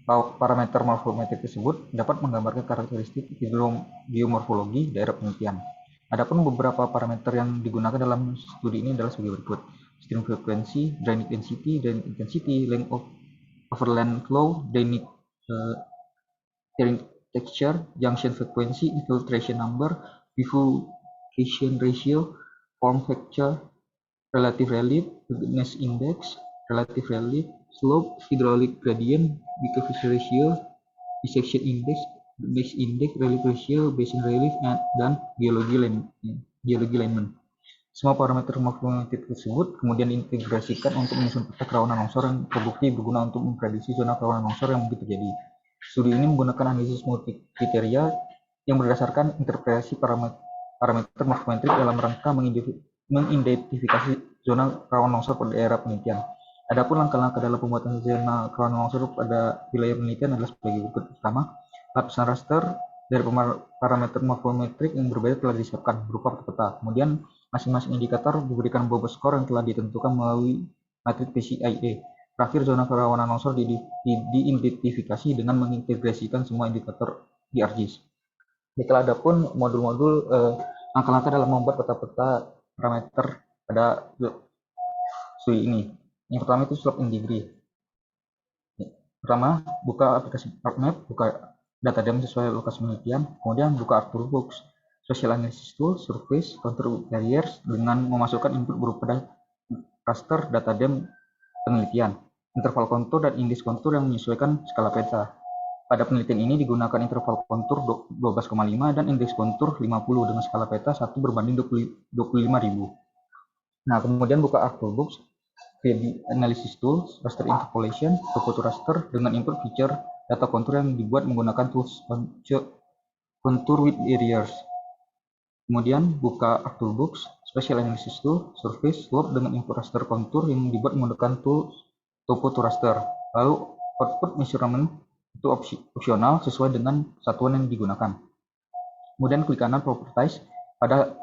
Speaker 11: Parameter morfometrik tersebut dapat menggambarkan karakteristik geomorfologi daerah penelitian. Adapun beberapa parameter yang digunakan dalam studi ini adalah sebagai berikut: stream frequency, drainage intensity, length of overland flow, drainage texture, junction frequency, infiltration number, bifurcation ratio, form factor, relative relief, ruggedness index, relative relief, slope, hydraulic gradient, bifurcation ratio, dissection index, base index, relief ratio, basin relief, dan geologi alignment. Semua parameter morfometrik tersebut kemudian diintegrasikan untuk menyusun peta kerawanan longsor yang terbukti berguna untuk memprediksi zona kerawanan longsor yang mungkin terjadi. Studi ini menggunakan analisis multi kriteria yang berdasarkan interpretasi parameter morfometrik dalam rangka mengidentifikasi zona kerawanan longsor pada daerah penelitian. Adapun langkah-langkah dalam pembuatan zona kerawanan longsor pada wilayah penelitian adalah sebagai berikut. Pertama, lapisan raster dari parameter morfometrik yang berbeda telah disiapkan berupa peta. Kemudian masing-masing indikator diberikan bobot skor yang telah ditentukan melalui matriks PCIe. Terakhir, zona kerawanan longsor diidentifikasi dengan mengintegrasikan semua indikator di ArcGIS. Baiklah, adapun modul-modul langkah-langkah dalam membuat peta-peta parameter pada studi ini. Yang pertama itu slope in degree. Pertama, buka aplikasi ArcMap, buka data dem sesuai lokasi penelitian, kemudian buka ArcToolbox, Spatial Analysis Tool, Surface, Contour Barriers dengan memasukkan input berupa raster, data dem penelitian, interval kontur dan indeks kontur yang menyesuaikan skala peta. Pada penelitian ini digunakan interval kontur 12,5 dan indeks kontur 50 dengan skala peta 1 berbanding 25.000. Nah, kemudian buka ArcToolbox, 3D Analysis Tool, Raster Interpolation, Topo Raster dengan input feature data kontur yang dibuat menggunakan tools Contour with Barriers. Kemudian buka ArcToolbox, Spatial Analysis Tool, Surface, Slope dengan input raster kontur yang dibuat menggunakan tool Topo Raster. Lalu output measurement itu opsional sesuai dengan satuan yang digunakan. Kemudian klik kanan Properties pada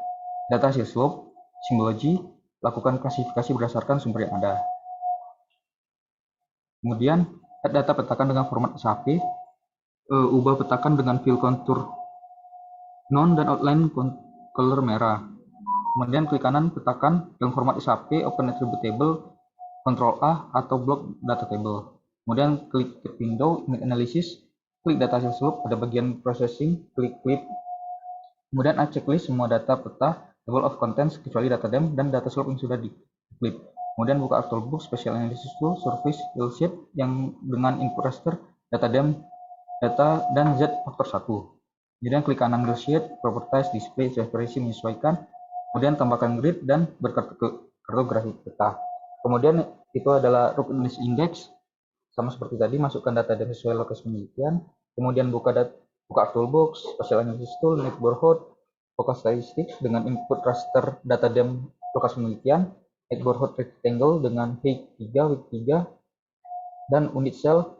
Speaker 11: data hasil slope, symbology, lakukan klasifikasi berdasarkan sumber yang ada. Kemudian add data petakan dengan format SAP, ubah petakan dengan fill contour non dan outline color merah. Kemudian klik kanan petakan dengan format SAP, open attribute table, Ctrl A atau block data table. Kemudian klik window, image analysis, klik data hasil slope pada bagian processing, klik clip. Kemudian add checklist semua data peta, table of contents kecuali data dem dan data slope yang sudah di-clip. Kemudian buka ArcToolbox, Spatial Analysis Tool, Surface, Hillshape yang dengan input raster, data dem, data, dan Z faktor 1. Kemudian klik kanan Hillshape, Properties, Display, Transparency, menyesuaikan. Kemudian tambahkan grid dan berkartografi peta. Kemudian itu adalah Ruggedness Index, sama seperti tadi, masukkan data dem sesuai lokasi penelitian. Kemudian buka ArcToolbox, Spatial Analysis Tool, Neighborhood, Focus Statistics dengan input raster data dem lokasi penelitian, Neighborhood Rectangle dengan height 3, width 3, dan unit cell.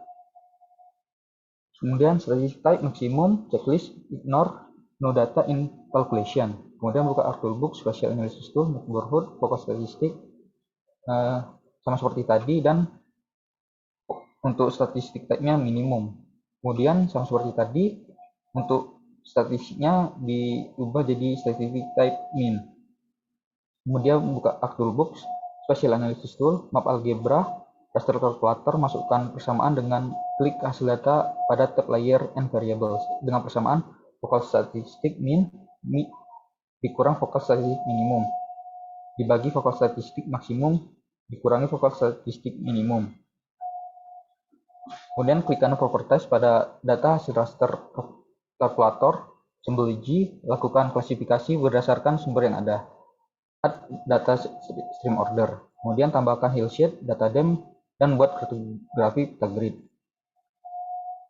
Speaker 11: Kemudian statistic type maksimum, checklist, ignore, no data in calculation. Kemudian buka ArcTool Book, Spatial Analysis Tool, Neighborhood, Fokus Statistik, sama seperti tadi, dan untuk statistik type-nya minimum. Kemudian sama seperti tadi, untuk statistiknya diubah jadi statistik type min. Kemudian buka ArcTool Book, Spatial Analysis Tool, Map Algebra, Raster Calculator, masukkan persamaan dengan klik hasil data pada tab Layer and Variables. Dengan persamaan vokal statistik min dikurang vokal statistik minimum, dibagi vokal statistik maksimum dikurangi vokal statistik minimum. Kemudian klik kanan Properties pada data hasil raster calculator, symbology, lakukan klasifikasi berdasarkan sumber yang ada. Add data stream order. Kemudian tambahkan hillshade, datadem, dan buat kartografi peta grid.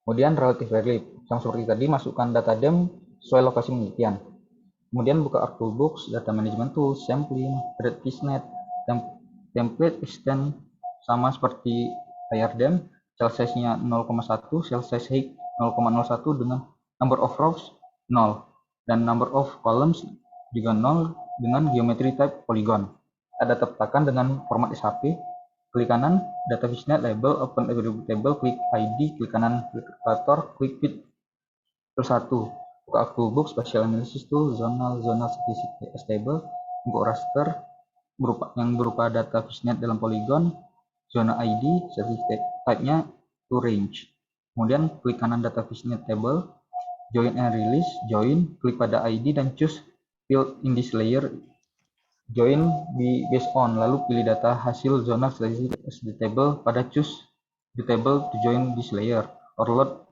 Speaker 11: Kemudian relative relief. Sama seperti tadi, masukkan datadem sesuai lokasi penelitian. Kemudian buka ArcTool Books, Data Management Tools, Sampling, Redkisnet, Template Extend, sama seperti layardem, cell size-nya 0,1, cell size height 0,01 dengan number of rows 0, dan number of columns juga 0 dengan geometry type polygon. Ada petakan dengan format SHP. Klik kanan, Data Viewnet, Label, Open Available Table, klik ID, klik kanan, klik Calculator, klik Fit. Terus 1. Buka ArcTool Book, Spatial Analysis Tool, Zonal Statistic Table, untuk raster yang berupa data Viewnet dalam polygon, zona ID, statistic type-nya to range. Kemudian klik kanan Data Viewnet Table, Join and Release, join, klik pada ID dan choose Field in this layer, join di based on, lalu pilih data hasil zona statistik as the table pada choose the table to join this layer, or load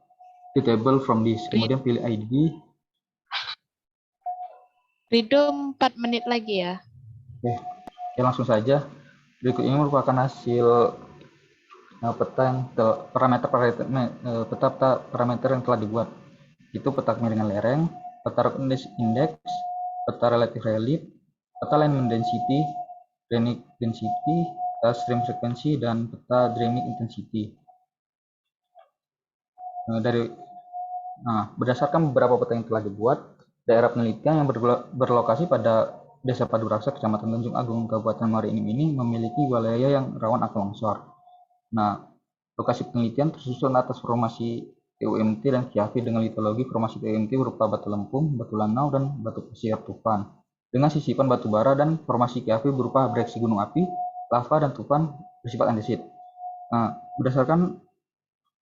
Speaker 11: the table from this. Kemudian pilih ID.
Speaker 10: Ridho 4 menit lagi ya.
Speaker 11: Oke, ya langsung saja. Berikut ini merupakan hasil peta yang parameter yang telah dibuat. Itu peta kemiringan lereng, peta roughness index, peta relative relief, peta alignment density, drainage density, peta stream frequency, dan peta drainage intensity. Berdasarkan beberapa peta yang telah dibuat, daerah penelitian yang berlokasi pada Desa Paduraksa, Kecamatan Tanjung Agung, Kabupaten Muara Enim ini memiliki wilayah yang rawan akan longsor. Lokasi penelitian tersusun atas formasi TUMT dan Kiavi dengan litologi formasi TUMT berupa batu lempung, batu lanau, dan batu pasir tufan, dengan sisipan batu bara, dan formasi Kiavi berupa breksi gunung api, lava, dan tufan bersifat andesit. Berdasarkan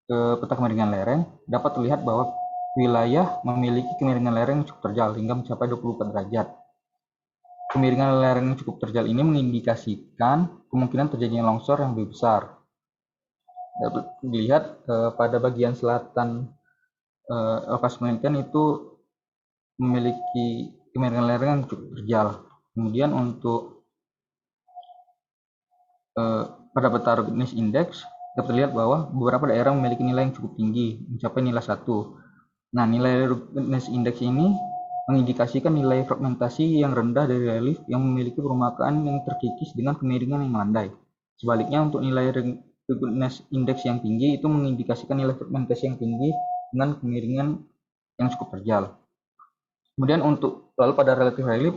Speaker 11: peta kemiringan lereng, dapat terlihat bahwa wilayah memiliki kemiringan lereng yang cukup terjal hingga mencapai 24 derajat. Kemiringan lereng yang cukup terjal ini mengindikasikan kemungkinan terjadinya longsor yang lebih besar. Dapat dilihat pada bagian selatan lokasi penelitian itu memiliki kemiringan lereng yang cukup terjal. Kemudian untuk pada peta roughness index dapat terlihat bahwa beberapa daerah memiliki nilai yang cukup tinggi, mencapai nilai 1. Nilai roughness index ini mengindikasikan nilai fragmentasi yang rendah dari relief yang memiliki permukaan yang terkikis dengan kemiringan yang melandai. Sebaliknya, untuk nilai roughness index yang tinggi itu mengindikasikan nilai fragmentasi yang tinggi dengan kemiringan yang cukup terjal. Kemudian lalu pada relative relief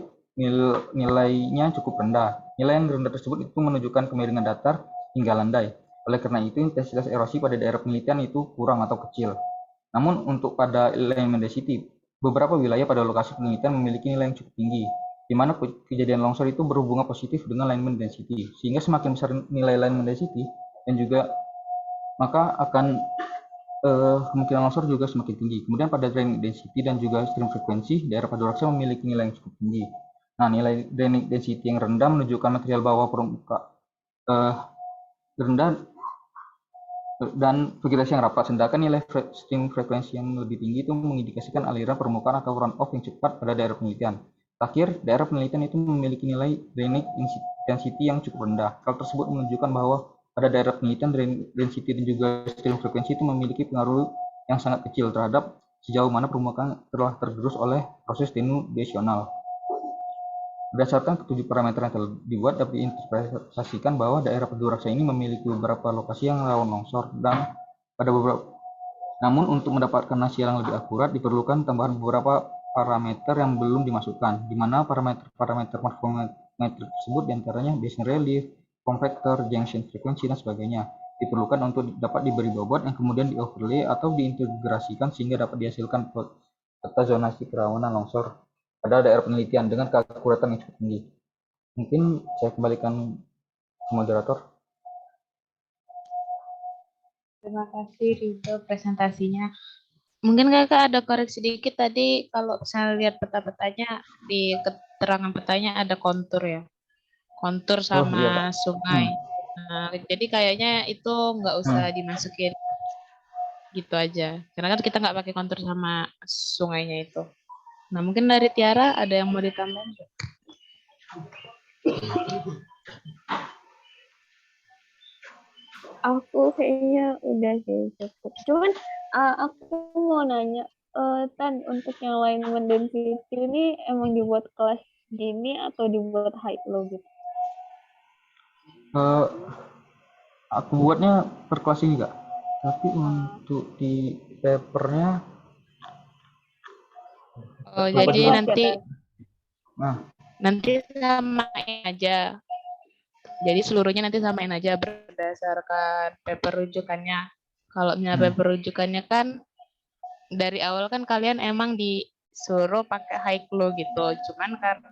Speaker 11: nilainya cukup rendah. Nilai yang rendah tersebut itu menunjukkan kemiringan datar hingga landai. Oleh karena itu, intensitas erosi pada daerah penelitian itu kurang atau kecil. Namun untuk pada alignment density, beberapa wilayah pada lokasi penelitian memiliki nilai yang cukup tinggi, di mana kejadian longsor itu berhubungan positif dengan alignment density, sehingga semakin besar nilai alignment density dan juga maka akan kemungkinan longsor juga semakin tinggi. Kemudian pada drainage density dan juga stream frequency, daerah Paduraksa memiliki nilai yang cukup tinggi. Nilai drainage density yang rendah menunjukkan material bawah permukaan rendah dan vegetasi yang rapat, sedangkan nilai stream frekuensi yang lebih tinggi itu mengindikasikan aliran permukaan atau runoff yang cepat pada daerah penelitian. Terakhir, daerah penelitian itu memiliki nilai drainage density yang cukup rendah. Hal tersebut menunjukkan bahwa pada daerah penelitian drainage density dan juga stream frekuensi itu memiliki pengaruh yang sangat kecil terhadap sejauh mana permukaan telah tergerus oleh proses denudasional. Berdasarkan ketujuh parameter yang telah dibuat, dapat diinterpretasikan bahwa daerah Paduraksa ini memiliki beberapa lokasi yang rawan longsor Namun untuk mendapatkan hasil yang lebih akurat diperlukan tambahan beberapa parameter yang belum dimasukkan, di mana parameter morfometrik tersebut diantaranya basin relief, form factor, junction frequency, dan sebagainya. Diperlukan untuk dapat diberi bobot yang kemudian di-overlay atau diintegrasikan sehingga dapat dihasilkan peta zonasi kerawanan longsor pada daerah penelitian dengan keakuratan yang cukup tinggi. Mungkin saya kembalikan ke moderator.
Speaker 10: Terima kasih Ridho presentasinya. Mungkin kakak ada koreksi dikit tadi kalau saya lihat peta-petanya di keterangan petanya ada kontur ya, kontur sama
Speaker 11: iya, Pak.
Speaker 10: sungai. Nah, jadi kayaknya itu nggak usah dimasukin gitu aja, karena kan kita nggak pakai kontur sama sungainya itu. Nah mungkin dari Tiara ada yang mau ditambahin?
Speaker 5: Aku kayaknya udah sih cukup. Cuman aku mau nanya, Tan, untuk yang alignment density ini emang dibuat kelas gini atau dibuat high low gitu?
Speaker 11: Aku buatnya per kelas ini Kak, tapi untuk di papernya
Speaker 10: Jadi
Speaker 5: kelas
Speaker 10: nanti
Speaker 5: ya, Tan?
Speaker 10: nanti samain aja. Jadi seluruhnya nanti samain aja berdasarkan paper rujukannya. Kalau paper rujukannya kan dari awal kan kalian emang disuruh pakai high low gitu. Cuman karena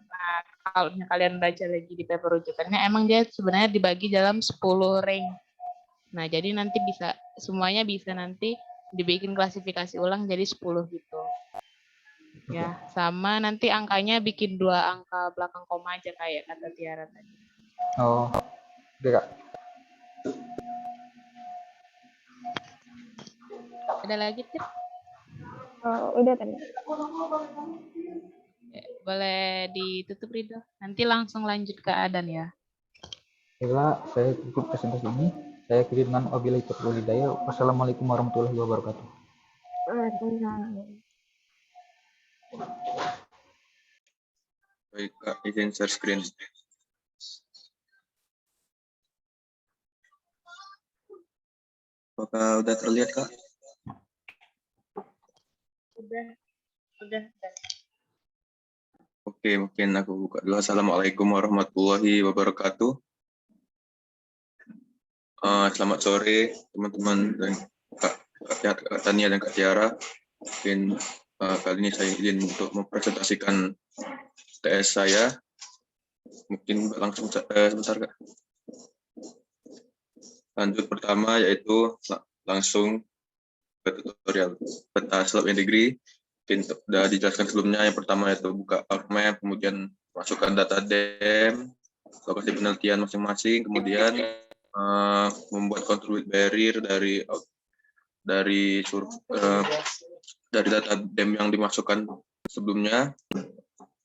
Speaker 10: kalau kalian baca lagi di paper rujukannya emang dia sebenarnya dibagi dalam 10 range. Nah, jadi nanti bisa semuanya bisa nanti dibikin klasifikasi ulang jadi 10 gitu. Ya, sama nanti angkanya bikin 2 angka belakang koma aja kayak kata Tiara tadi.
Speaker 11: Oh, oke Kak.
Speaker 10: Ada lagi tip?
Speaker 5: Udah tadi.
Speaker 10: Boleh ditutup Ridho. Nanti langsung lanjut ke Adan ya.
Speaker 11: Baiklah, saya tutup presentasi ini. Saya akhiri dengan wabillahi taufiq wal hidayah. Wassalamualaikum warahmatullahi wabarakatuh.
Speaker 5: Waalaikumsalam.
Speaker 9: Baik, Kak, izin share screen. Apakah udah terlihat, Kak?
Speaker 10: Udah.
Speaker 9: Oke, mungkin aku buka dulu. Assalamualaikum warahmatullahi wabarakatuh. Selamat sore, teman-teman dan Kak Tania dan Kak Tiara. Mungkin kali ini saya izin untuk mempresentasikan TS saya. Mungkin langsung sebentar, Kak. Lanjut pertama yaitu langsung ke tutorial peta slope and degree. Mungkin sudah dijelaskan sebelumnya. Yang pertama yaitu buka ArcMap, kemudian masukkan data DEM, lokasi penelitian masing-masing, kemudian membuat control barrier dari data DEM yang dimasukkan sebelumnya,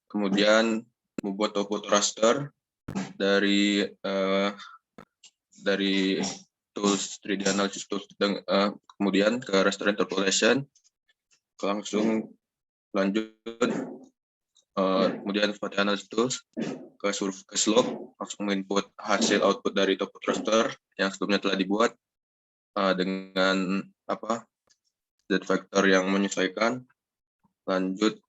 Speaker 9: kemudian membuat topo raster dari tools 3D analysis tools, kemudian ke raster interpolation, langsung lanjut kemudian seperti analysis tools ke slope, langsung menginput hasil output dari topo raster yang sebelumnya telah dibuat dengan Z vector yang menyesuaikan. Lanjut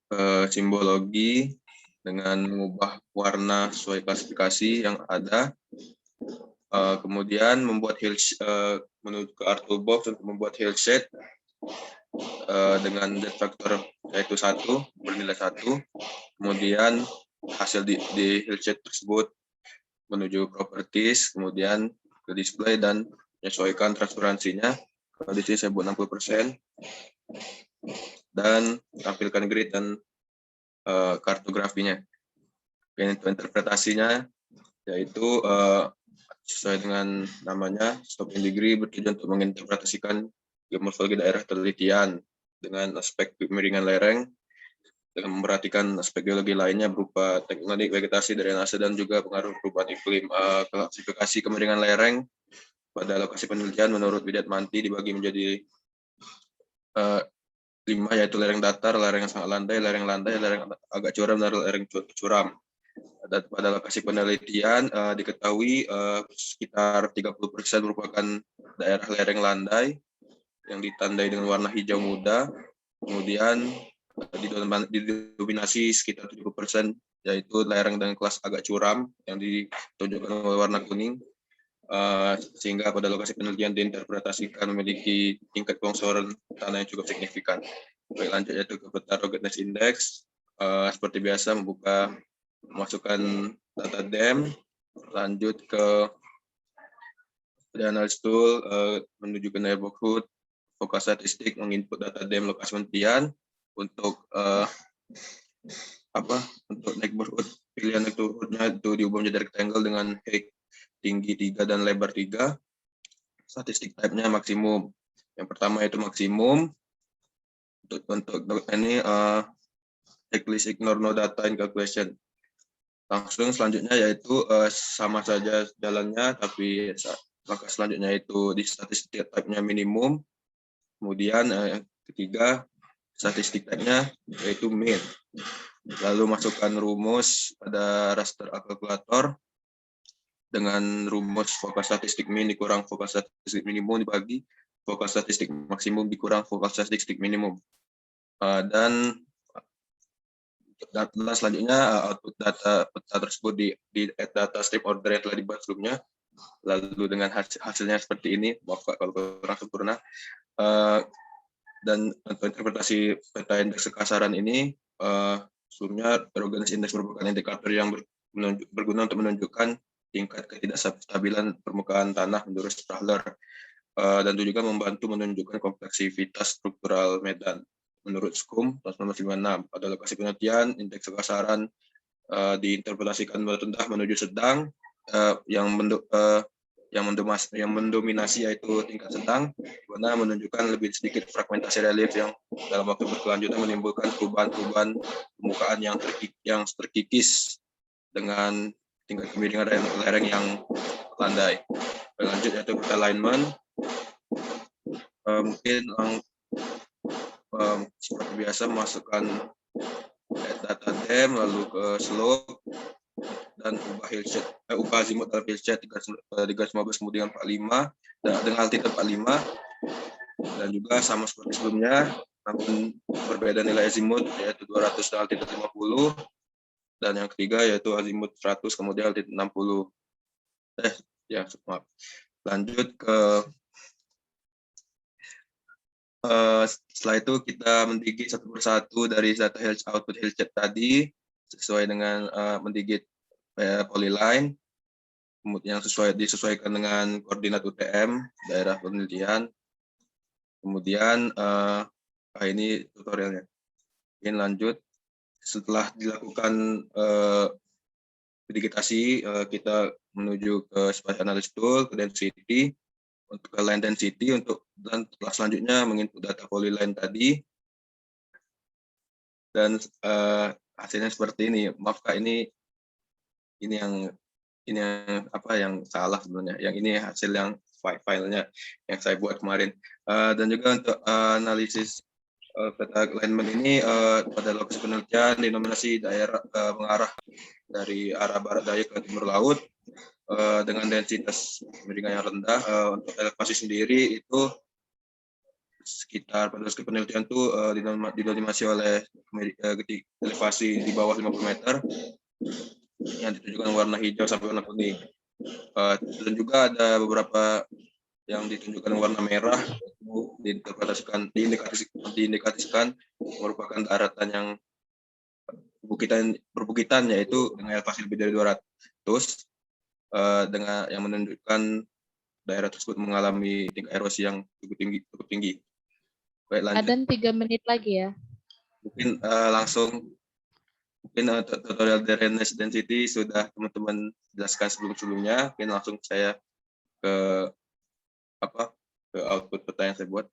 Speaker 9: simbologi dengan mengubah warna sesuai klasifikasi yang ada. Kemudian membuat menuju ke art toolbox untuk membuat hill shade dengan Z vector yaitu 1 bernilai 1. Kemudian hasil di hill shade tersebut menuju properties, kemudian ke display dan menyesuaikan transparansinya. Kalau di sini saya buat 60%. Dan tampilkan grid dan kartografinya. Untuk interpretasinya yaitu sesuai dengan namanya, slope and degree bertujuan untuk menginterpretasikan geomorfologi daerah penelitian dengan aspek kemiringan lereng, dengan memperhatikan aspek geologi lainnya berupa tektonik, vegetasi, drainase, dan juga pengaruh perubahan iklim. Klasifikasi kemiringan lereng pada lokasi penelitian menurut Widyatmanti dibagi menjadi 5, yaitu lereng datar, lereng yang sangat landai, lereng agak curam, dan lereng curam. Dan pada lokasi penelitian diketahui sekitar 30% merupakan daerah lereng landai yang ditandai dengan warna hijau muda. Kemudian
Speaker 12: didominasi sekitar 70%, yaitu lereng dengan kelas agak curam yang ditunjukkan oleh warna kuning, sehingga pada lokasi penelitian diinterpretasikan memiliki tingkat longsoran tanah yang cukup signifikan. Baik, lanjut yaitu ke peta ruggedness index. Seperti biasa memasukkan data DEM, lanjut ke analysis tool, menuju ke neighborhood, fokus statistik, menginput data DEM lokasi penelitian untuk untuk neighborhood, pilihan neighborhoodnya itu diubah menjadi rectangle dengan height tinggi 3 dan lebar 3. Statistik type-nya maksimum. Yang pertama itu maksimum. Untuk ini checklist ignore no data in calculation. Langsung selanjutnya yaitu sama saja jalannya, tapi langkah selanjutnya itu di statistik type-nya minimum. Kemudian yang ketiga, statistik type-nya yaitu mean. Lalu masukkan rumus pada raster calculator dengan rumus fokus statistik min dikurang fokus statistik minimum dibagi fokus statistik maksimum dikurang fokus statistik minimum. Dan selanjutnya output data peta tersebut di data strip order yang telah dibahas sebelumnya. Lalu dengan hasilnya seperti ini, maaf kalau kurang sempurna. Dan untuk interpretasi peta indeks kekasaran ini, sebelumnya ruggedness index merupakan indikator yang berguna untuk menunjukkan tingkat ketidakstabilan permukaan tanah menurut Strahler, dan itu juga membantu menunjukkan kompleksivitas struktural medan. Menurut SKUM tahun 1956, pada lokasi penelitian indeks kekasaran diinterpretasikan rendah menuju sedang, yang mendominasi yaitu tingkat sedang, mana menunjukkan lebih sedikit fragmentasi relief yang dalam waktu berkelanjutan menimbulkan perubahan-perubahan permukaan yang terkikis dengan tingkat kemiringan lereng yang landai. Lanjut yaitu alignment. Mungkin seperti biasa masukkan data DEM, lalu ke slope, dan ubah azimut dalam hillshed 315 kemudian 45 dengan altitude 45, dan juga sama seperti sebelumnya namun berbeda nilai azimut yaitu 200 dan altitude 50, dan yang ketiga yaitu azimut 100 kemudian altitude 60. Maaf. Lanjut ke setelah itu kita mendigit satu persatu dari data output hillshed tadi sesuai dengan mendigit polyline, kemudian disesuaikan dengan koordinat UTM daerah penelitian. Kemudian ini tutorialnya. Ini lanjut. Setelah dilakukan digitasi, kita menuju ke spatial analysis tool, ke density, untuk ke line density, dan selanjutnya menginput data polyline tadi. Dan hasilnya seperti ini. Maaf Kak, ini yang salah sebenarnya. Yang ini hasil yang filenya yang saya buat kemarin. Dan juga untuk analisis peta alignment ini pada lokasi penelitian dinominasi daerah mengarah dari arah barat daya ke timur laut dengan densitas kemiringan yang rendah. Untuk elevasi sendiri itu sekitar pada lokasi penelitian itu didominasi oleh elevasi di bawah 50 meter yang ditunjukkan warna hijau sampai warna kuning. Dan juga ada beberapa yang ditunjukkan warna merah, diindikasikan merupakan daratan yang perbukitan yaitu dengan elevasi lebih dari 200, dengan yang menunjukkan daerah tersebut mengalami tingkat erosi yang cukup tinggi. Baik, lanjut.
Speaker 10: Ada 3 menit lagi ya.
Speaker 12: Mungkin tutorial drainage density sudah teman-teman jelaskan sebelumnya. Mungkin langsung saya ke output peta yang saya buat.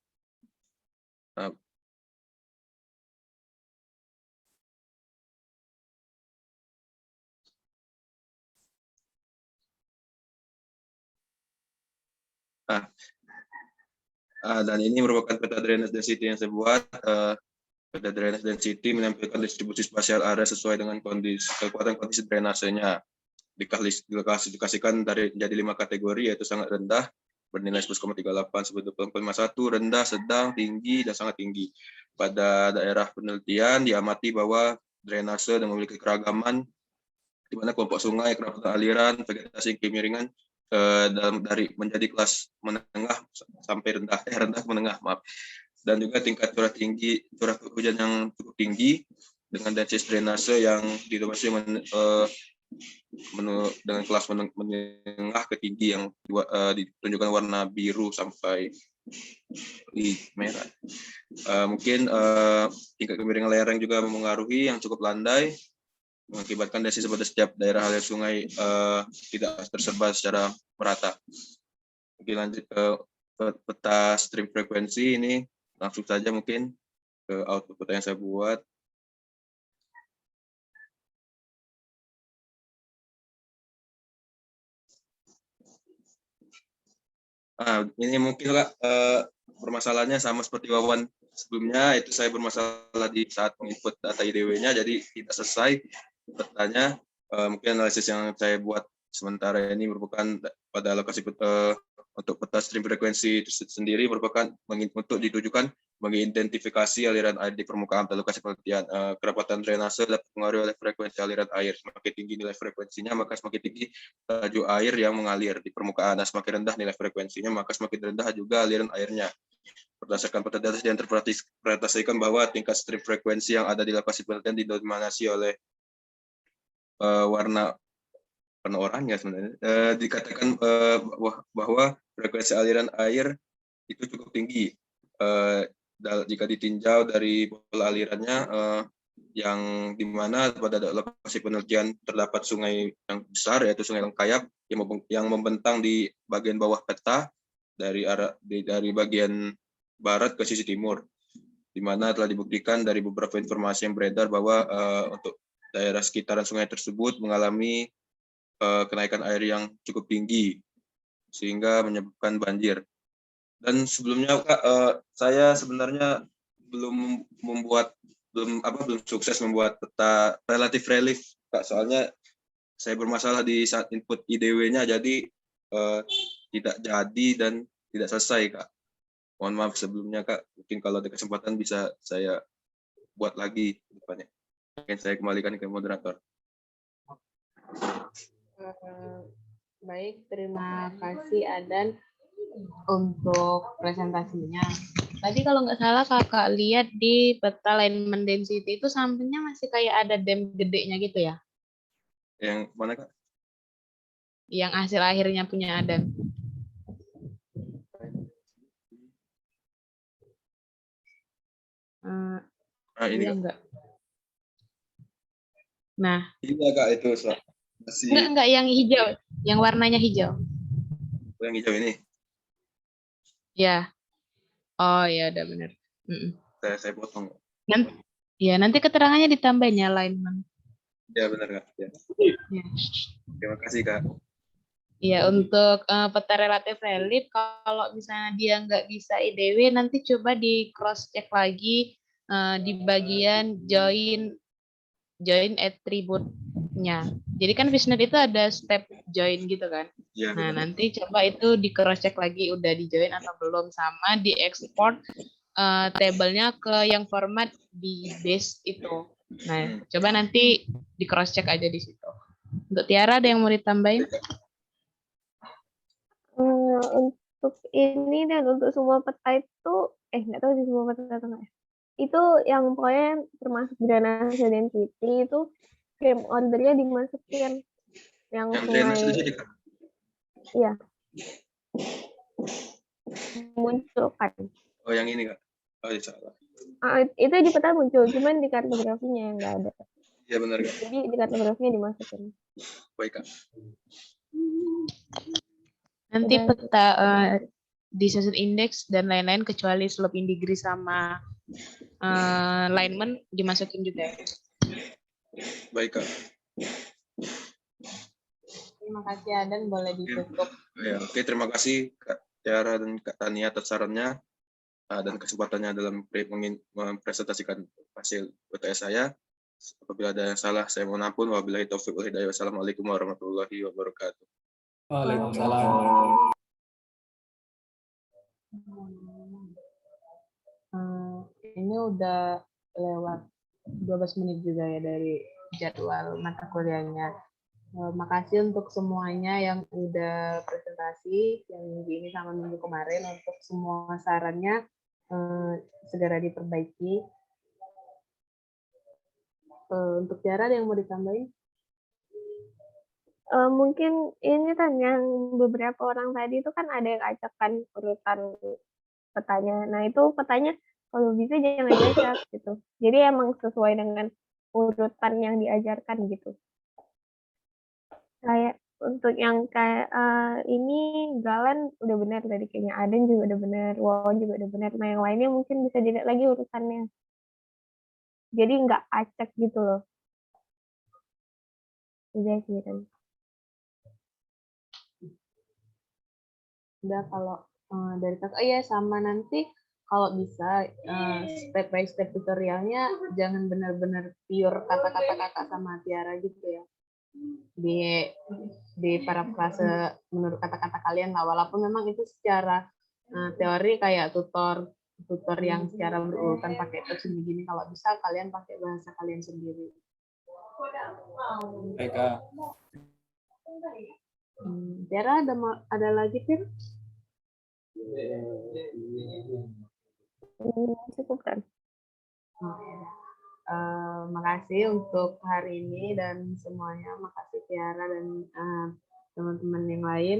Speaker 12: Dan ini merupakan peta drainage density yang saya buat. Peta drainage density menampilkan distribusi spasial area sesuai dengan kekuatan kondisi drainasenya. Diklasifikasikan menjadi 5 kategori, yaitu sangat rendah bernilai 11,38 sampai 20,51, rendah, sedang, tinggi, dan sangat tinggi. pada daerah penelitian diamati bahwa drainase yang memiliki keragaman, di mana kelompok sungai, kerapatan aliran, vegetasi kemiringan dari menjadi kelas menengah sampai rendah, rendah ke menengah, maaf. Dan juga tingkat curah hujan yang cukup tinggi dengan densitas drainase yang didominasi dengan kelas menengah ke tinggi yang ditunjukkan warna biru sampai merah. Mungkin tingkat kemiringan lereng juga memengaruhi yang cukup landai, mengakibatkan densitas pada setiap daerah aliran sungai tidak tersebar secara merata. Oke, lanjut ke peta stream frekuensi ini, langsung saja mungkin ke output peta yang saya buat. Ini mungkin permasalahannya sama seperti Wawan sebelumnya, itu saya bermasalah di saat menginput data IDW-nya, jadi tidak selesai petanya. Mungkin analisis yang saya buat sementara ini merupakan pada lokasi untuk peta stream frekuensi itu sendiri merupakan untuk ditujukan mengidentifikasi aliran air di permukaan pada lokasi penelitian. Kerapatan drainase dapat dipengaruhi oleh frekuensi aliran air. Semakin tinggi nilai frekuensinya, maka semakin tinggi laju air yang mengalir di permukaan. Nah, semakin rendah nilai frekuensinya, maka semakin rendah juga aliran airnya. Berdasarkan peta data yang terpresentasikan bahwa tingkat stream frekuensi yang ada di lokasi penelitian didominasi oleh warna oranye sebenarnya. Dikatakan bahwa frekuensi aliran air itu cukup tinggi. Jika ditinjau dari pola alirannya, yang dimana pada lokasi penelitian terdapat sungai yang besar, yaitu Sungai Lengkayap yang membentang di bagian bawah peta dari bagian barat ke sisi timur, di mana telah dibuktikan dari beberapa informasi yang beredar bahwa untuk daerah sekitaran sungai tersebut mengalami kenaikan air yang cukup tinggi sehingga menyebabkan banjir. Dan sebelumnya Kak, saya sebenarnya belum sukses membuat peta relatif relief Kak, soalnya saya bermasalah di saat input IDW-nya, jadi tidak jadi dan tidak selesai Kak. Mohon maaf sebelumnya Kak, mungkin kalau ada kesempatan bisa saya buat lagi depannya. Mungkin saya kembalikan ke moderator.
Speaker 10: Baik, terima kasih Adan untuk presentasinya. Tadi kalau nggak salah kakak lihat di peta alignment density itu sampingnya masih kayak ada dam gedenya gitu ya?
Speaker 12: Yang mana Kak?
Speaker 10: Yang hasil akhirnya punya Adan.
Speaker 12: Ini
Speaker 10: iya
Speaker 12: Kak.
Speaker 10: enggak? Nah.
Speaker 12: Iya Kak, itu masih.
Speaker 10: Enggak yang hijau, yang warnanya hijau.
Speaker 12: Yang hijau ini.
Speaker 10: Ya. Oh ya, udah benar.
Speaker 12: Saya potong.
Speaker 10: Nanti keterangannya ditambahin ya alignment.
Speaker 12: Ya benar Kak. Ya.
Speaker 10: Ya.
Speaker 12: Terima kasih Kak.
Speaker 10: Ya, untuk peta relatif relief, kalau misalnya dia nggak bisa IDW, nanti coba di cross check lagi di bagian join attribute-nya. Jadi kan Fishnet itu ada step join gitu kan.
Speaker 12: Ya,
Speaker 10: nah, nanti coba itu di cross check lagi udah di join atau belum, sama di export tabelnya ke yang format di base itu. Nah, coba nanti di cross check aja di situ. Untuk Tiara ada yang mau ditambahin?
Speaker 5: Untuk ini dan untuk semua peta itu, nggak tahu di semua peta atau enggak. Itu yang pokoknya termasuk drainase density itu frame ordernya dimasukin yang sungai. Iya. Munculkan.
Speaker 12: Oh yang ini Kak. Oh ya salah.
Speaker 5: Itu di peta muncul, cuman di kartografinya yang nggak ada.
Speaker 12: Iya benar Kak.
Speaker 5: Jadi di kartografinya dimasukin.
Speaker 12: Baik Kak.
Speaker 10: Nanti peta decision index dan lain-lain kecuali slope in degree sama alignment dimasukin juga.
Speaker 12: Baik Kak.
Speaker 10: Terima kasih Adan, boleh ditutup.
Speaker 12: Ya, oke, terima kasih Kak Tiara dan Kak Tania atas sarannya dan kesempatannya dalam mempresentasikan hasil UTS saya. Apabila ada yang salah, saya mohon ampun. Wabillahi taufiq wal hidayah. Wassalamualaikum warahmatullahi wabarakatuh.
Speaker 4: Waalaikumsalam.
Speaker 2: ini udah lewat 12 menit juga ya dari jadwal mata kuliahnya. Makasih untuk semuanya yang udah presentasi yang minggu ini sama minggu kemarin, untuk semua sarannya segera diperbaiki. Untuk Tiara ada yang mau ditambahin?
Speaker 5: Mungkin ini kan yang beberapa orang tadi itu kan ada yang acakkan urutan petanya. Nah itu petanya kalau bisa jangan diacak gitu. Jadi emang sesuai dengan urutan yang diajarkan gitu. Kayak untuk yang kayak ini Galan udah benar tadi, kayaknya Aden juga udah benar, Wawan juga udah benar. Nah yang lainnya mungkin bisa dilihat lagi urutannya. Jadi nggak acak gitu loh. Udah sih kan.
Speaker 2: Udah kalau dari kakak ya, sama nanti kalau bisa step by step tutorialnya jangan benar-benar pure kata-kata kakak sama Tiara gitu ya. Di parafrase menurut kata-kata kalian lah, walaupun memang itu secara teori kayak tutor yang secara berurutan pakai teks gini, kalau bisa kalian pakai bahasa kalian sendiri.
Speaker 4: Baik, Kak.
Speaker 2: Tiara ada lagi, Tir?
Speaker 5: Cukup kan?
Speaker 2: Makasih untuk hari ini dan semuanya. Makasih Tiara dan teman-teman yang lain.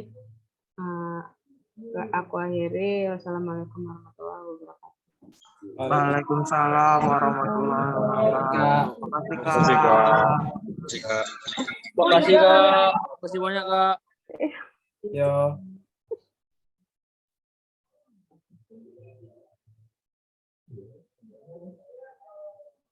Speaker 2: Aku akhiri. Wassalamualaikum warahmatullahi wabarakatuh.
Speaker 8: Waalaikumsalam warahmatullahi wabarakatuh. Makasih Kak.
Speaker 12: Makasih, Kak.
Speaker 3: Makasih Kak. Makasih banyak Kak.
Speaker 4: Yo.